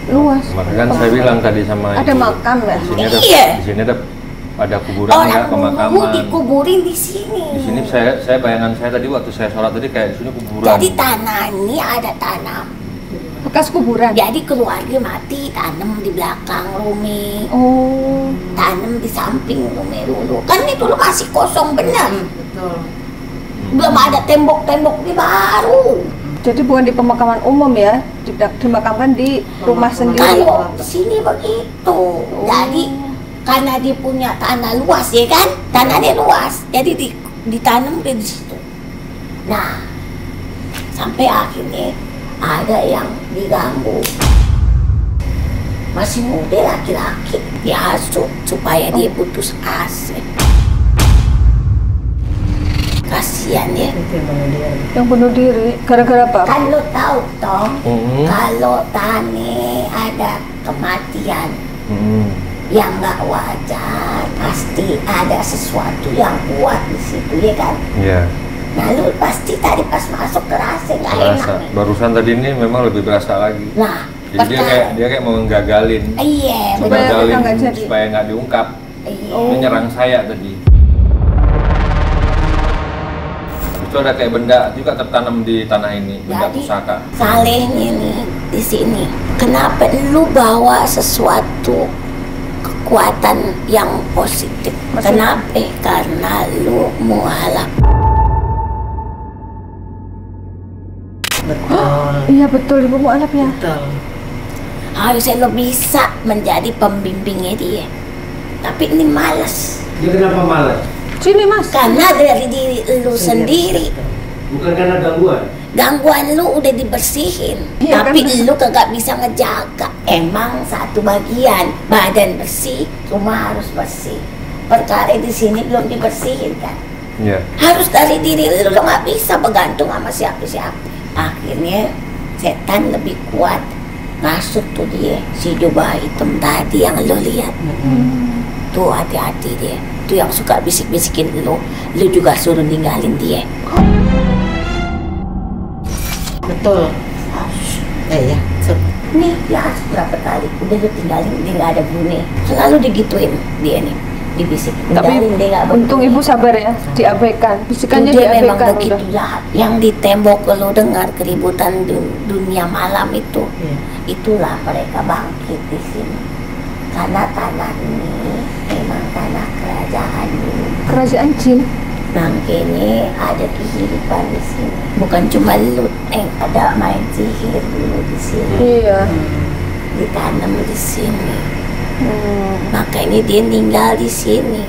Luas. Makanya kan saya bilang tadi sama Ada ibu, makam ya? Di sini ada, Iya. di sini ada kuburan Orang nggak, dulu pemakaman. dikuburin di sini. Di sini saya bayangan saya tadi waktu saya sholat tadi kayak di sini kuburan. Jadi tanah ini ada tanam. Bekas kuburan. Jadi keluarga mati tanam di belakang rumah, Oh. tanam di samping rumah dulu. Kan itu dulu masih kosong benar. Betul. Belum ada tembok-tembok di baru. Jadi bukan di pemakaman umum ya, dimakamkan di rumah sendiri. Kalau di sini begitu. Jadi karena dia punya tanah luas ya kan, tanahnya luas. Jadi ditanam di situ. Nah, sampai akhirnya ada yang diganggu. Masih muda laki-laki dihasut supaya dia putus asa. Kasihan ya. Yang bunuh diri gara-gara apa? Kan lo tahu toh, Mhm. kalau tani ada kematian yang nggak wajar, pasti ada sesuatu yang kuat di situ ya kan. Iya. Nah lu pasti tadi pas masuk kerasa nggak enak Berasa. nih. Barusan tadi ini memang lebih berasa lagi. Nah, Jadi dia kayak mau nggagalin. iya, Supaya betul. mereka nggak jadi. supaya nggak diungkap. Iya. Oh. Dia nyerang saya tadi. Itu ada kayak benda juga tertanam di tanah ini, benda Jadi pusaka. salehnya nih di sini. Kenapa lu bawa sesuatu kekuatan yang positif? Maksudnya? Kenapa? Karena lu mualaf. Betul. Iya betul, Ibu mualaf ya. Betul. Harusnya lo bisa menjadi pembimbingnya dia. Tapi ini malas. Dia kenapa malas? Sini Mas. Karena dari diri lu sendiri. Bukan karena gangguan. Gangguan lu udah dibersihin. Iya, Tapi kan? lu kagak bisa ngejaga. Emang satu bagian badan bersih, rumah harus bersih. Perkara di sini belum dibersihin kan. Iya. Harus dari diri lu, lo nggak bisa bergantung sama siapa-siapa. Akhirnya setan lebih kuat ngasut tuh dia, si jubah hitam tadi yang lo lihat. Tuh hati-hati dia, tuh yang suka bisik-bisikin lu juga suruh ninggalin dia. Betul. Iya. Nih ya berapa kali udah lu tinggalin dia nggak ada bunyi, selalu digituin dia nih, dibisik. Tapi Tinggalin dia nggak untung berbunyi. Ibu sabar ya, diabaikan. Bisikannya Dia memang diabaikan begitu udah. jahat. Yang di tembok lo dengar keributan dunia malam itu, Iya. itulah mereka bangkit di sini. Karena tanah ini memang tanah kerajaan dulu. Kerajaan jin. Makanya ada kehidupan di sini. Bukan cuma lu, ada main sihir dulu di sini. Iya. Ditanam di sini. Makanya dia tinggal di sini.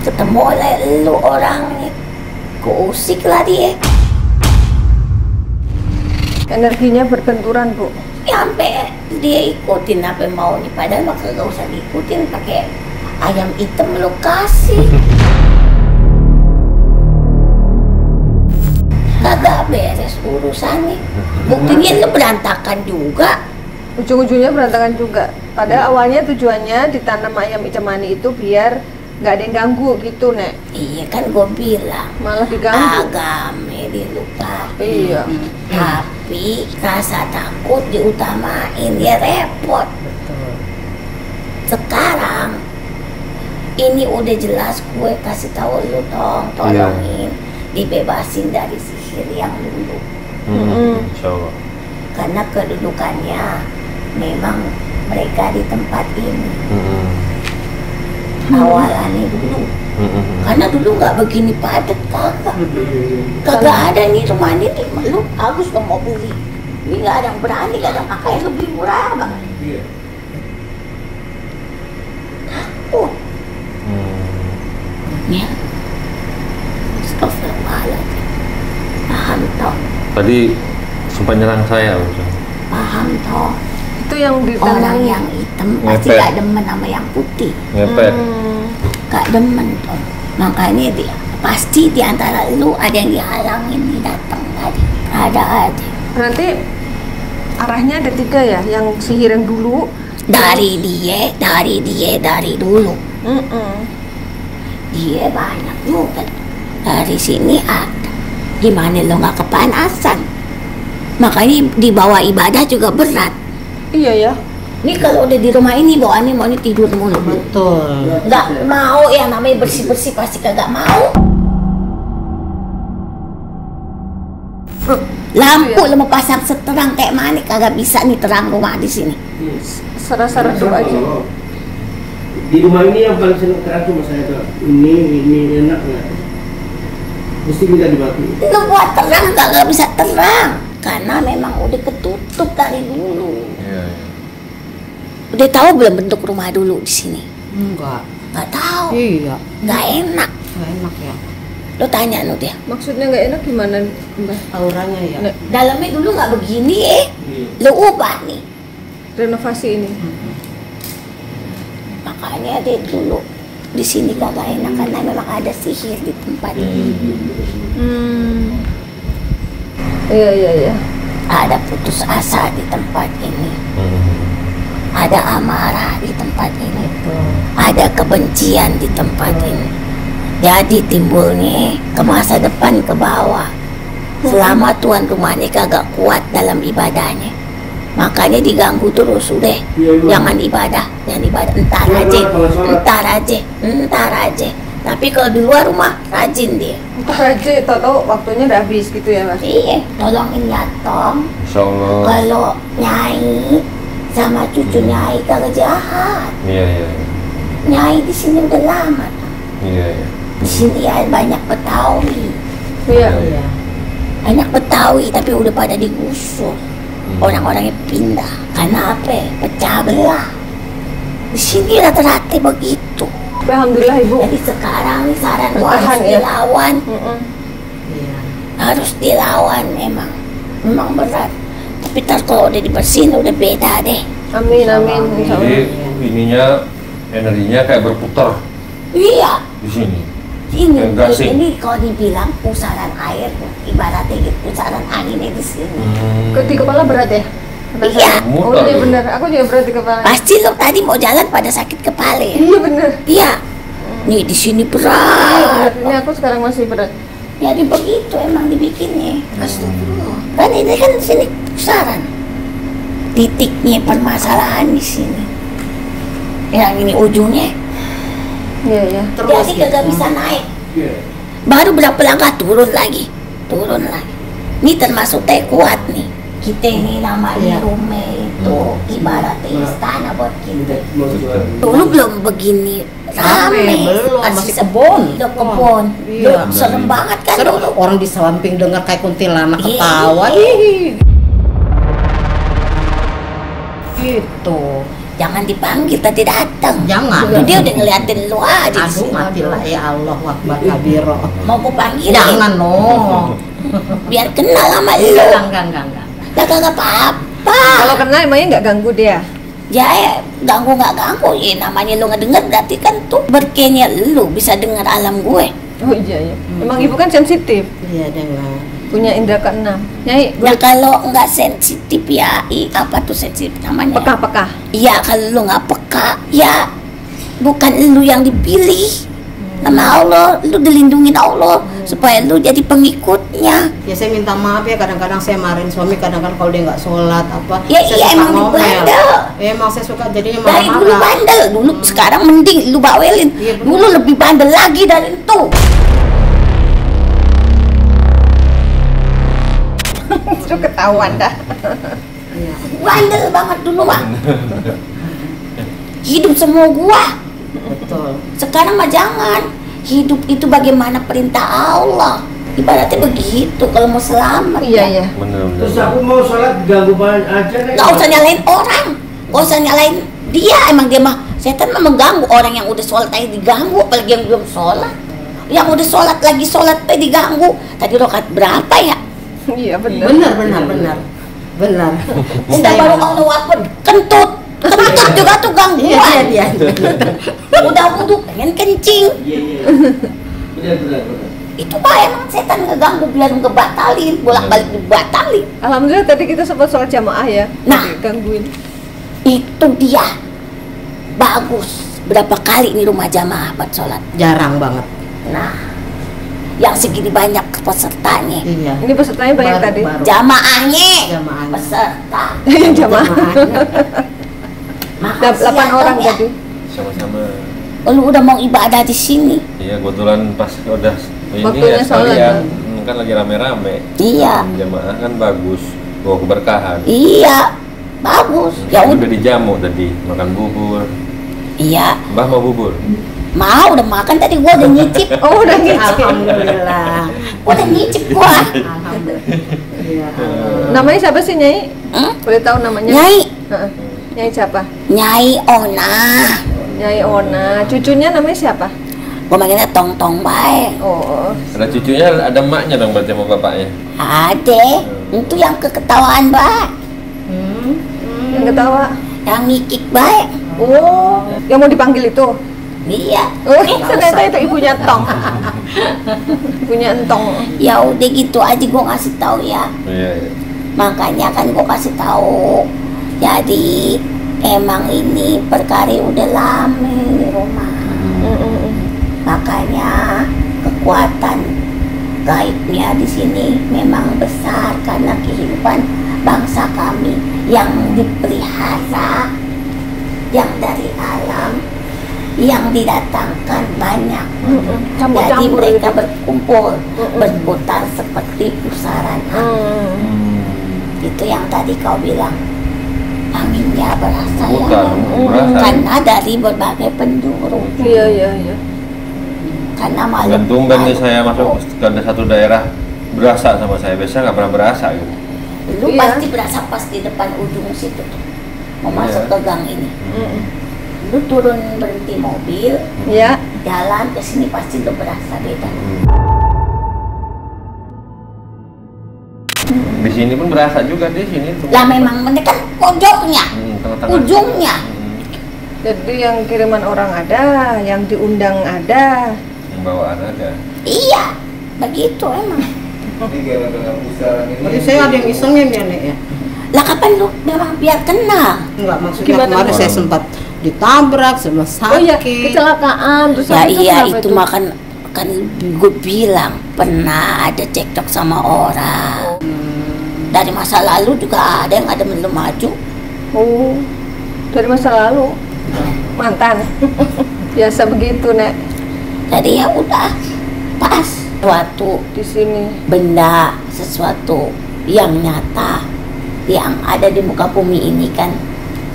Ketemu oleh lu orangnya, keusik lah dia. Energinya berbenturan, Bu. Sampai dia ikutin apa mau nih, padahal maka gak usah diikutin, pakai ayam hitam lu kasih. Kagak beres urusannya. Buktinya lu berantakan juga. Ujung-ujungnya berantakan juga. Padahal awalnya tujuannya ditanam ayam icemani itu biar nggak ada yang ganggu gitu, Nek. Iya kan gue bilang. Malah diganggu. Agame dilupain. Iya. Tapi rasa takut diutamain, ya repot. Sekarang ini udah jelas, gue kasih tahu lu dong, tolongin dibebasin dari sihir yang dulu. Insya Allah. Karena kedudukannya memang mereka di tempat ini. Awalannya dulu. Karena dulu nggak begini padat, kagak ada nih rumah ini nih, lu bagus lo mau beli, ini nggak ada yang berani, nggak ada yang makanya lebih murah banget. Takut. Ya, astagfirullahaladzim. Paham toh? Tadi sempat nyerang saya, Ustaz. Paham toh? Itu yang Orang ditanam. yang hitam pasti Ngepet. gak demen sama yang putih. Ngepet. Gak demen toh. Makanya dia pasti di antara lu ada yang dihalangin nih datang tadi. Ada aja. Berarti arahnya ada 3 ya, yang sihir yang dulu. Dari dulu. Dia banyak juga. Dari sini ada. Gimana lo nggak kepanasan? Makanya dibawa ibadah juga berat. Iya ya. Ini kalau udah di rumah ini bawaannya mau tidur mulu. Betul. Nggak mau yang namanya bersih-bersih, pasti kagak mau. Lampu lo mau pasang seterang kayak mana kagak bisa nih terang rumah di sini. Serasa redup aja. Di rumah ini yang paling senang terang tuh saya tuh. Ini enak nggak? Mesti minta dibagi. Lo buat terang kagak bisa terang karena memang udah ketutup dari dulu. Udah tahu belum bentuk rumah dulu di sini? Enggak. Nggak tahu. Iya. Nggak enak. Nggak enak ya. Lo tanya lo dia. Maksudnya nggak enak gimana, Mbak? Auranya ya. Dalamnya dulu nggak begini Lo ubah nih. Renovasi ini. Makanya dia dulu di sini kagak enak karena memang ada sihir di tempat ini. Iya. Ada putus asa di tempat ini. Ada amarah di tempat ini. Ada kebencian di tempat ini. Jadi timbulnya ke masa depan ke bawah. Selama tuan rumahnya kagak kuat dalam ibadahnya, makanya diganggu terus. Udah, jangan ibadah, entar aja. Tapi kalau di luar rumah rajin dia. Entar aja, tahu waktunya udah habis gitu ya, Mas. Iya, tolongin ya Tom. Insya Allah. Kalau Nyai sama cucu Nyai kagak jahat. Iya. Nyai di sini udah lama. Iya. Di sini ya banyak Betawi. Iya. Banyak Betawi tapi udah pada digusur. Orang-orangnya pindah. Karena apa? Pecah belah. Di sini rata-rata begitu. Alhamdulillah, Ibu. Jadi sekarang nih saran gua Bertahan, harus ya. dilawan. Iya. Harus dilawan memang. Memang berat. Tapi ntar kalau udah dibersihin udah beda deh. Amin. Insya Jadi Allah. ininya energinya kayak berputar Iya. di sini. Ini kalau dibilang pusaran air, ibaratnya gitu, pusaran anginnya di sini. Di kepala berat ya? Iya. Oh iya bener, aku juga berat di kepala. Pasti lo tadi mau jalan pada sakit kepala ya? Iya bener. Iya. Nih di sini Iya berat. bener. Ini aku sekarang masih berat. Jadi begitu emang dibikinnya. Astagfirullah. Kan ini kan di sini pusaran. Titiknya permasalahan di sini. Yang ini ujungnya. Iya. Jadi kagak bisa naik. Baru berapa langkah turun lagi. Ini termasuk teh kuat nih. Kita ini namanya rumah itu ibaratnya istana buat kita. Dulu belum begini rame, belum, masih kebun. Iya. Serem banget kan Serem, dulu. orang di samping dengar kayak kuntilanak Iya. ketawa. Iya. gitu. Jangan dipanggil tadi datang. Jangan. Dia udah ngeliatin lu aja di Aduh, sini. matilah ya Allah Akbar kabiro. Mau gue panggil? Jangan no. Biar kenal sama lu. Enggak. Lah kagak apa-apa. Kalau kenal emangnya nggak ganggu dia? Ya, ganggu nggak ganggu, ya namanya lu ngedenger berarti kan tuh berkenya lu bisa dengar alam gue. Oh iya. Emang ibu kan sensitif, Iya dengar. punya indera keenam. Nyai, Ya kalau nggak sensitif ya, apa tuh sensitif namanya? peka-peka. Iya, kalau lu nggak peka, ya bukan lu yang dipilih. Sama Allah, lu dilindungin Allah supaya lu jadi pengikutnya. Ya saya minta maaf ya, kadang-kadang saya marahin suami, kadang-kadang kalau dia nggak sholat apa. Ya saya iya, suka emang ngomel. dibandel. Ya, emang saya suka jadinya Dari dulu marah-marah. bandel, dulu sekarang mending lu bawelin. Iya, bener. Dulu lebih bandel lagi dari itu. Itu ketahuan dah. Iya. Bandel banget dulu mah. Hidup semua gua. Betul. Sekarang mah jangan. Hidup itu bagaimana perintah Allah. Ibaratnya begitu kalau mau selamat. Iya. Bener. Terus aku mau sholat diganggu aja nih. Gak usah nyalain orang, gak usah nyalain dia. Emang dia mah setan mah mengganggu orang yang udah sholat aja diganggu, apalagi yang belum sholat. Yang udah sholat lagi sholat aja diganggu. Tadi rokat berapa ya? Iya benar. Benar. Udah baru Allah Akbar kentut juga tuh gangguan. Iya. Udah wudhu pengen kencing. Iya. Benar. Itu mah emang setan ngeganggu biar ngebatalin, bolak-balik dibatalin. Alhamdulillah tadi kita sempat sholat jamaah ya. Nah. Gangguin. Itu dia bagus. Berapa kali nih rumah jamaah buat sholat? Jarang banget. Nah, yang segini banyak pesertanya. Iya. Ini pesertanya banyak tadi. Jamaahnya, Jamaahnya. peserta. Jamaah. Makasih 8 ya, orang Bang, ya. tadi. Sama-sama. Lu udah mau ibadah di sini. Iya, kebetulan pas udah ini Waktunya ya sekalian. sholat, Kan lagi rame-rame. Iya, Jamaah kan bagus, bawa keberkahan. iya, bagus. Ya Udah udah, dijamu tadi, makan bubur. iya. Mbah mau bubur? Mau udah makan tadi gua udah nyicip. Oh udah ngicip. Alhamdulillah. Gua udah nyicip gua. Alhamdulillah. Iya. Namanya siapa sih Nyai? Hmm? Boleh tahu namanya? Nyai, Heeh. Nyai siapa? Nyai Ona. Nyai Ona. Cucunya namanya siapa? Gua manggilnya Tong bae. Oh. Ada cucunya, ada emaknya dong berarti sama bapaknya. Ade, itu yang keketawaan bae. Yang ketawa. Yang ngikik bae. Oh. Yang mau dipanggil itu? Iya. Oh, ternyata itu ibunya Tong. Ibunya Entong. Ya udah gitu aja gua ngasih tahu ya. Iya. Makanya kan gua kasih tahu. Jadi emang ini perkara udah lama di rumah. Makanya kekuatan gaibnya di sini memang besar karena kehidupan bangsa kami yang dipelihara, yang dari alam, yang didatangkan banyak. Jadi Campur-campur mereka gitu. berkumpul, berputar seperti pusaran angin. Itu yang tadi kau bilang, anginnya berasa ya. Bukan, berasa. Karena dari berbagai penjuru. Iya. Karena malam Dan tumben nih saya masuk ke satu daerah berasa sama saya. Biasanya nggak pernah berasa gitu. Lu Iya. pasti berasa pas di depan ujung situ tuh. Mau Iya. masuk ke gang ini. Lu turun berhenti mobil, Ya. jalan ke sini pasti lu berasa beda. Di sini pun berasa juga di sini. Lah memang mereka kan pojoknya, Tengah-tengah. ujungnya. Jadi yang kiriman orang ada, yang diundang ada. Yang bawaan ada. Iya, begitu emang. Berarti saya ada yang isengnya nih Nek ya. Lah kapan lu memang biar kenal? Enggak, maksudnya Gimana? kemarin saya sempat ditabrak sama sakit. Oh iya, kecelakaan. Terus Ya habis iya kenapa itu makan kan gue bilang pernah ada cekcok sama orang. Dari masa lalu juga ada yang ada belum maju. Oh, dari masa lalu. Mantan. Biasa begitu, Nek. Jadi ya udah pas suatu Di sini. benda sesuatu yang nyata yang ada di muka bumi ini kan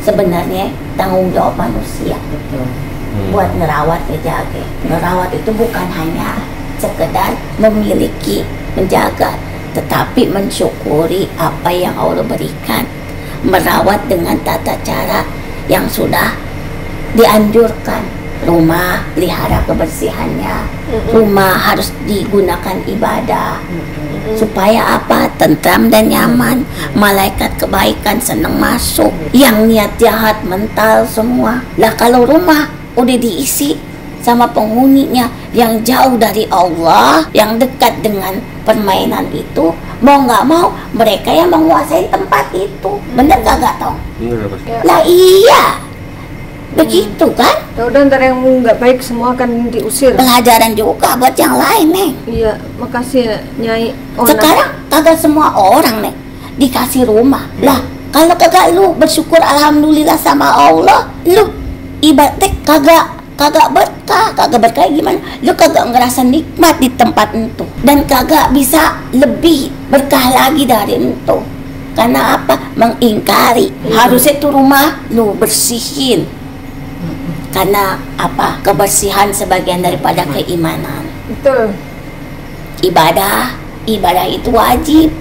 sebenarnya tanggung jawab manusia buat ngerawat, ngejaga. Ngerawat itu bukan hanya sekedar memiliki, menjaga, tetapi mensyukuri apa yang Allah berikan, merawat dengan tata cara yang sudah dianjurkan. Rumah pelihara kebersihannya, rumah harus digunakan ibadah supaya apa? Tentram dan nyaman. Malaikat kebaikan senang masuk, yang niat jahat mental semua. Lah kalau rumah udah diisi sama penghuninya yang jauh dari Allah, yang dekat dengan permainan itu, mau nggak mau mereka yang menguasai tempat itu. Bener kagak Tong? Bener pasti. Lah iya, begitu kan? Ya udah, ntar yang nggak baik semua akan diusir. Pelajaran juga buat yang lain, Neng. Iya, makasih ya, Nyai Ona. Sekarang kagak semua orang, Neng, dikasih rumah. Lah, kalau kagak lu bersyukur alhamdulillah sama Allah, lu ibadah kagak berkah gimana? Lu kagak ngerasa nikmat di tempat itu, dan kagak bisa lebih berkah lagi dari itu. Karena apa? Mengingkari. Harusnya tuh rumah lu bersihin. Karena apa? Kebersihan sebagian daripada keimanan. Betul. Ibadah itu wajib.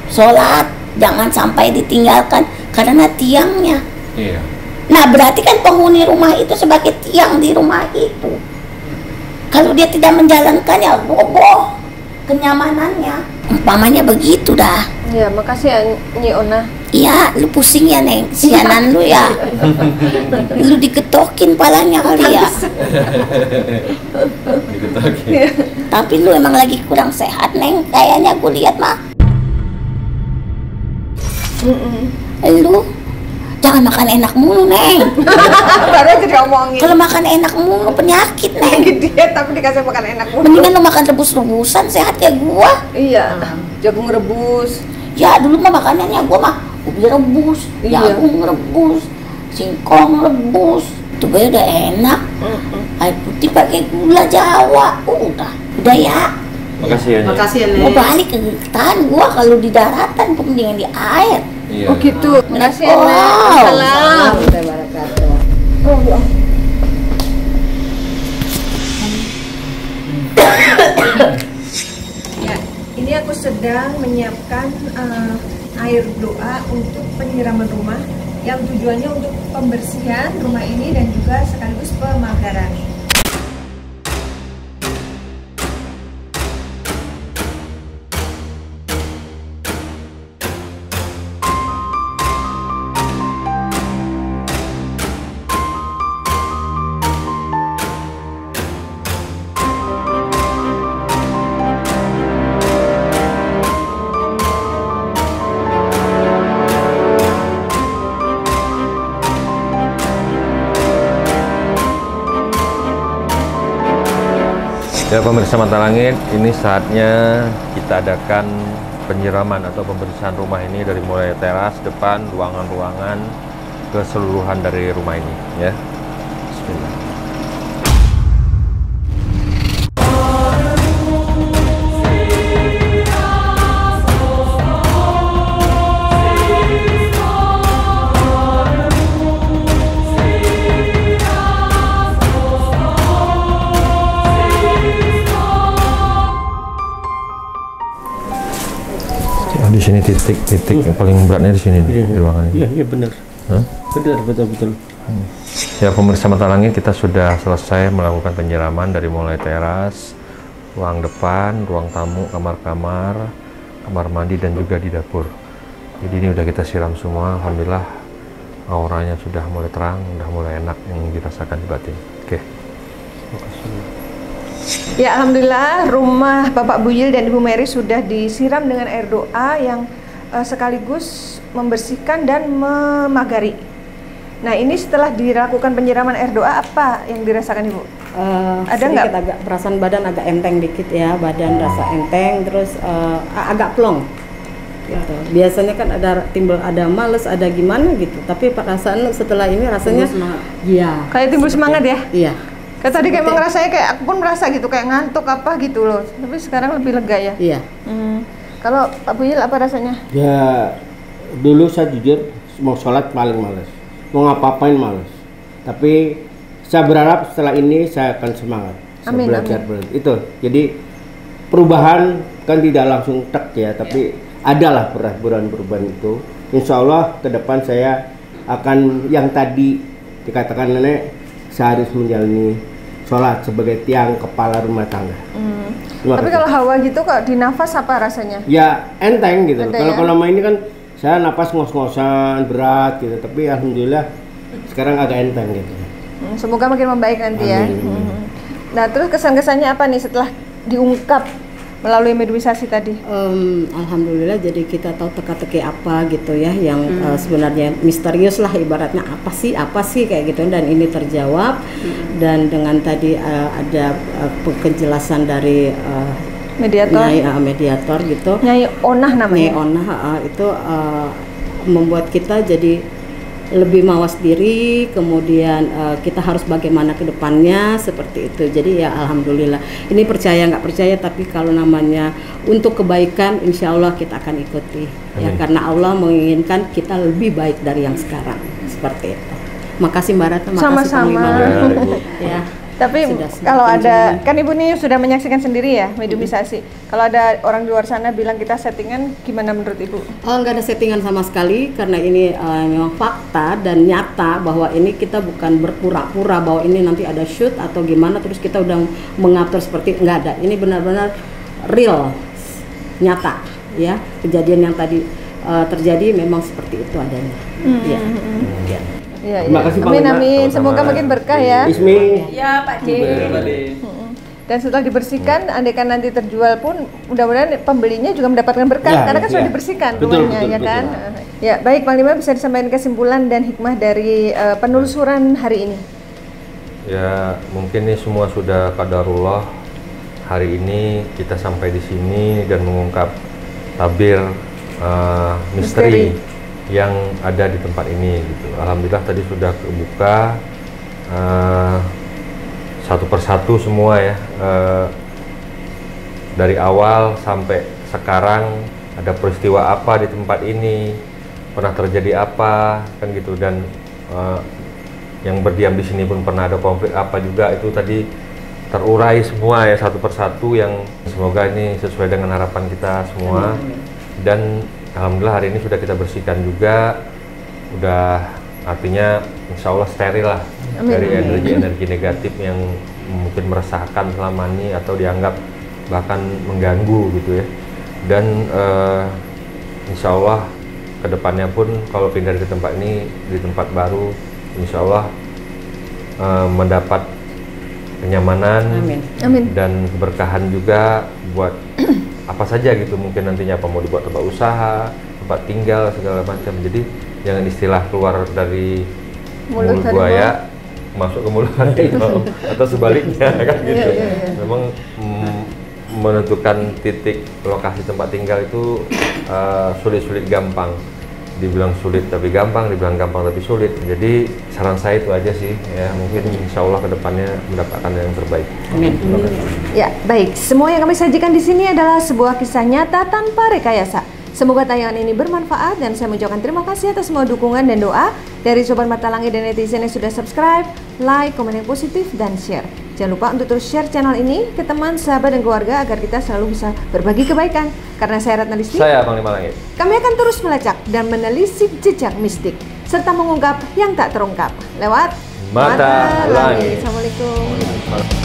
Sholat jangan sampai ditinggalkan karena tiangnya. Iya. Nah, berarti kan penghuni rumah itu sebagai tiang di rumah itu. Kalau dia tidak menjalankannya, roboh kenyamanannya. Umpamanya begitu dah. Ya, makasih ya, Nyai Ona. Iya, lu pusing ya, Neng. Sianan lu ya. Lu diketokin palanya kali ya. Diketokin. Tapi lu emang lagi kurang sehat, Neng. Kayaknya gue lihat mah. Lu jangan makan enak mulu, Neng. Baru aja diomongin. Kalau makan enak mulu penyakit, Neng. Diet tapi dikasih makan enak mulu. Mendingan lu makan rebus-rebusan, sehat ya gua. Iya, jagung rebus. Ya dulu mah makanannya gua mah ubi rebus, Iya. jagung rebus, singkong rebus. Itu gue udah enak. Air putih pakai gula Jawa. Udah ya. Makasih ya. Nyai. Makasih ya, Mau Nek. balik ke tahan gua kalau di daratan, gua mendingan di air. Iya. Oh gitu. Makasih ya, Nek. Wow. Salam. Oh, ya. Ya, ini aku sedang menyiapkan air doa untuk penyiraman rumah yang tujuannya untuk pembersihan rumah ini dan juga sekaligus pemagaran. Ya pemirsa Mata Langit, ini saatnya kita adakan penyiraman atau pembersihan rumah ini dari mulai teras, depan, ruangan-ruangan, keseluruhan dari rumah ini ya. Bismillah. Di sini titik yang paling beratnya di sini di ruangan ini. Iya benar. Hah? Benar betul. Ya pemirsa Mata Langit, kita sudah selesai melakukan penyiraman dari mulai teras, ruang depan, ruang tamu, kamar-kamar, kamar mandi dan juga di dapur. Jadi ini udah kita siram semua. Alhamdulillah auranya sudah mulai terang, udah mulai enak yang dirasakan di batin. Oke. Ya, alhamdulillah rumah Bapak Buyil dan Ibu Mary sudah disiram dengan air doa yang sekaligus membersihkan dan memagari. Nah, ini setelah dilakukan penyiraman air doa, apa yang dirasakan Ibu? Ada nggak? Agak perasaan badan agak enteng dikit ya, badan rasa enteng, terus agak plong. Gitu. Biasanya kan ada males, ada gimana gitu. Tapi perasaan setelah ini rasanya, iya. Kayak timbul semangat ya? Iya. Kayak tadi kayak emang rasanya kayak aku pun merasa gitu kayak ngantuk apa gitu loh. Tapi sekarang lebih lega ya. Iya. Kalau Pak Buyil apa rasanya? Ya dulu saya jujur mau sholat paling males, mau ngapa-ngapain males. Tapi saya berharap setelah ini saya akan semangat. Saya Amin, belajar amin. itu. Jadi perubahan kan tidak langsung tek ya, tapi adalah perubahan itu. insya Allah ke depan saya akan yang tadi dikatakan nenek, saya harus menjalani sholat sebagai tiang kepala rumah tangga. Tapi kalau hawa gitu kok di nafas apa rasanya? Ya enteng gitu. Enteng, Kalau ya? selama ini kan saya napas ngos-ngosan berat gitu, tapi alhamdulillah sekarang agak enteng gitu. Semoga makin membaik nanti ya. Amin. Nah, terus kesan-kesannya apa nih setelah diungkap melalui mediumisasi tadi? Alhamdulillah, jadi kita tahu teka-teki apa gitu ya yang sebenarnya misterius lah, ibaratnya apa sih kayak gitu, dan ini terjawab. Dan dengan tadi ada penjelasan dari Mediator. mediator gitu. Nyai Onah namanya. Nyai Onah itu membuat kita jadi lebih mawas diri, kemudian kita harus bagaimana ke depannya seperti itu. Jadi ya alhamdulillah, ini percaya nggak percaya, tapi kalau namanya untuk kebaikan, insya Allah kita akan ikuti. Ya, karena Allah menginginkan kita lebih baik dari yang sekarang, seperti itu. Makasih Mbak Ratna, makasih Sama-sama. Panglima. Ya. Tapi Sudah kalau semakin ada, jelas. kan Ibu nih sudah menyaksikan sendiri ya mediumisasi. Kalau ada orang di luar sana bilang kita settingan, gimana menurut Ibu? Oh, nggak ada settingan sama sekali, karena ini memang fakta dan nyata bahwa ini kita bukan berpura-pura bahwa ini nanti ada shoot atau gimana terus kita udah mengatur seperti, nggak ada. Ini benar-benar real, nyata ya, kejadian yang tadi terjadi memang seperti itu adanya. Ya. Ya. Ya, Terima kasih, amin Panglima. amin. Sama-sama. Semoga makin berkah ya. Ismi. Ya Pak D. Dan setelah dibersihkan, andaikan nanti terjual pun, mudah-mudahan pembelinya juga mendapatkan berkah Ya, karena kan sudah ya. dibersihkan Betul, rumahnya, betul, ya betul. kan? Ya, baik Panglima, bisa disampaikan kesimpulan dan hikmah dari penelusuran hari ini. Ya mungkin ini semua sudah qadarullah. Hari ini kita sampai di sini dan mengungkap tabir misteri yang ada di tempat ini gitu. Alhamdulillah tadi sudah kebuka satu persatu semua ya, dari awal sampai sekarang ada peristiwa apa di tempat ini, pernah terjadi apa kan gitu, dan yang berdiam di sini pun pernah ada konflik apa juga, itu tadi terurai semua ya satu persatu, yang semoga ini sesuai dengan harapan kita semua. Dan alhamdulillah hari ini sudah kita bersihkan juga, udah artinya insya Allah steril lah dari energi-energi negatif yang mungkin meresahkan selama ini atau dianggap bahkan mengganggu gitu ya. Dan insya Allah kedepannya pun kalau pindah ke tempat ini, di tempat baru, insya Allah mendapat kenyamanan. Amin. Dan keberkahan juga buat apa saja gitu, mungkin nantinya apa mau dibuat tempat usaha, tempat tinggal, segala macam. Jadi jangan istilah keluar dari mulut buaya masuk ke mulut harimau atau sebaliknya kan gitu. Memang menentukan titik lokasi tempat tinggal itu sulit-sulit gampang. Dibilang sulit tapi gampang, dibilang gampang tapi sulit. Jadi saran saya itu aja sih ya, mungkin insya Allah kedepannya mendapatkan yang terbaik. Amin. Ya, baik. Semua yang kami sajikan di sini adalah sebuah kisah nyata tanpa rekayasa. Semoga tayangan ini bermanfaat dan saya mengucapkan terima kasih atas semua dukungan dan doa dari Sobat Mata Langit dan netizen yang sudah subscribe, like, komen yang positif, dan share. Jangan lupa untuk terus share channel ini ke teman, sahabat, dan keluarga agar kita selalu bisa berbagi kebaikan. Karena saya Ratna Listi, Saya Panglima Langit. kami akan terus melacak dan menelisik jejak mistik serta mengungkap yang tak terungkap lewat Mata Langit. Assalamualaikum.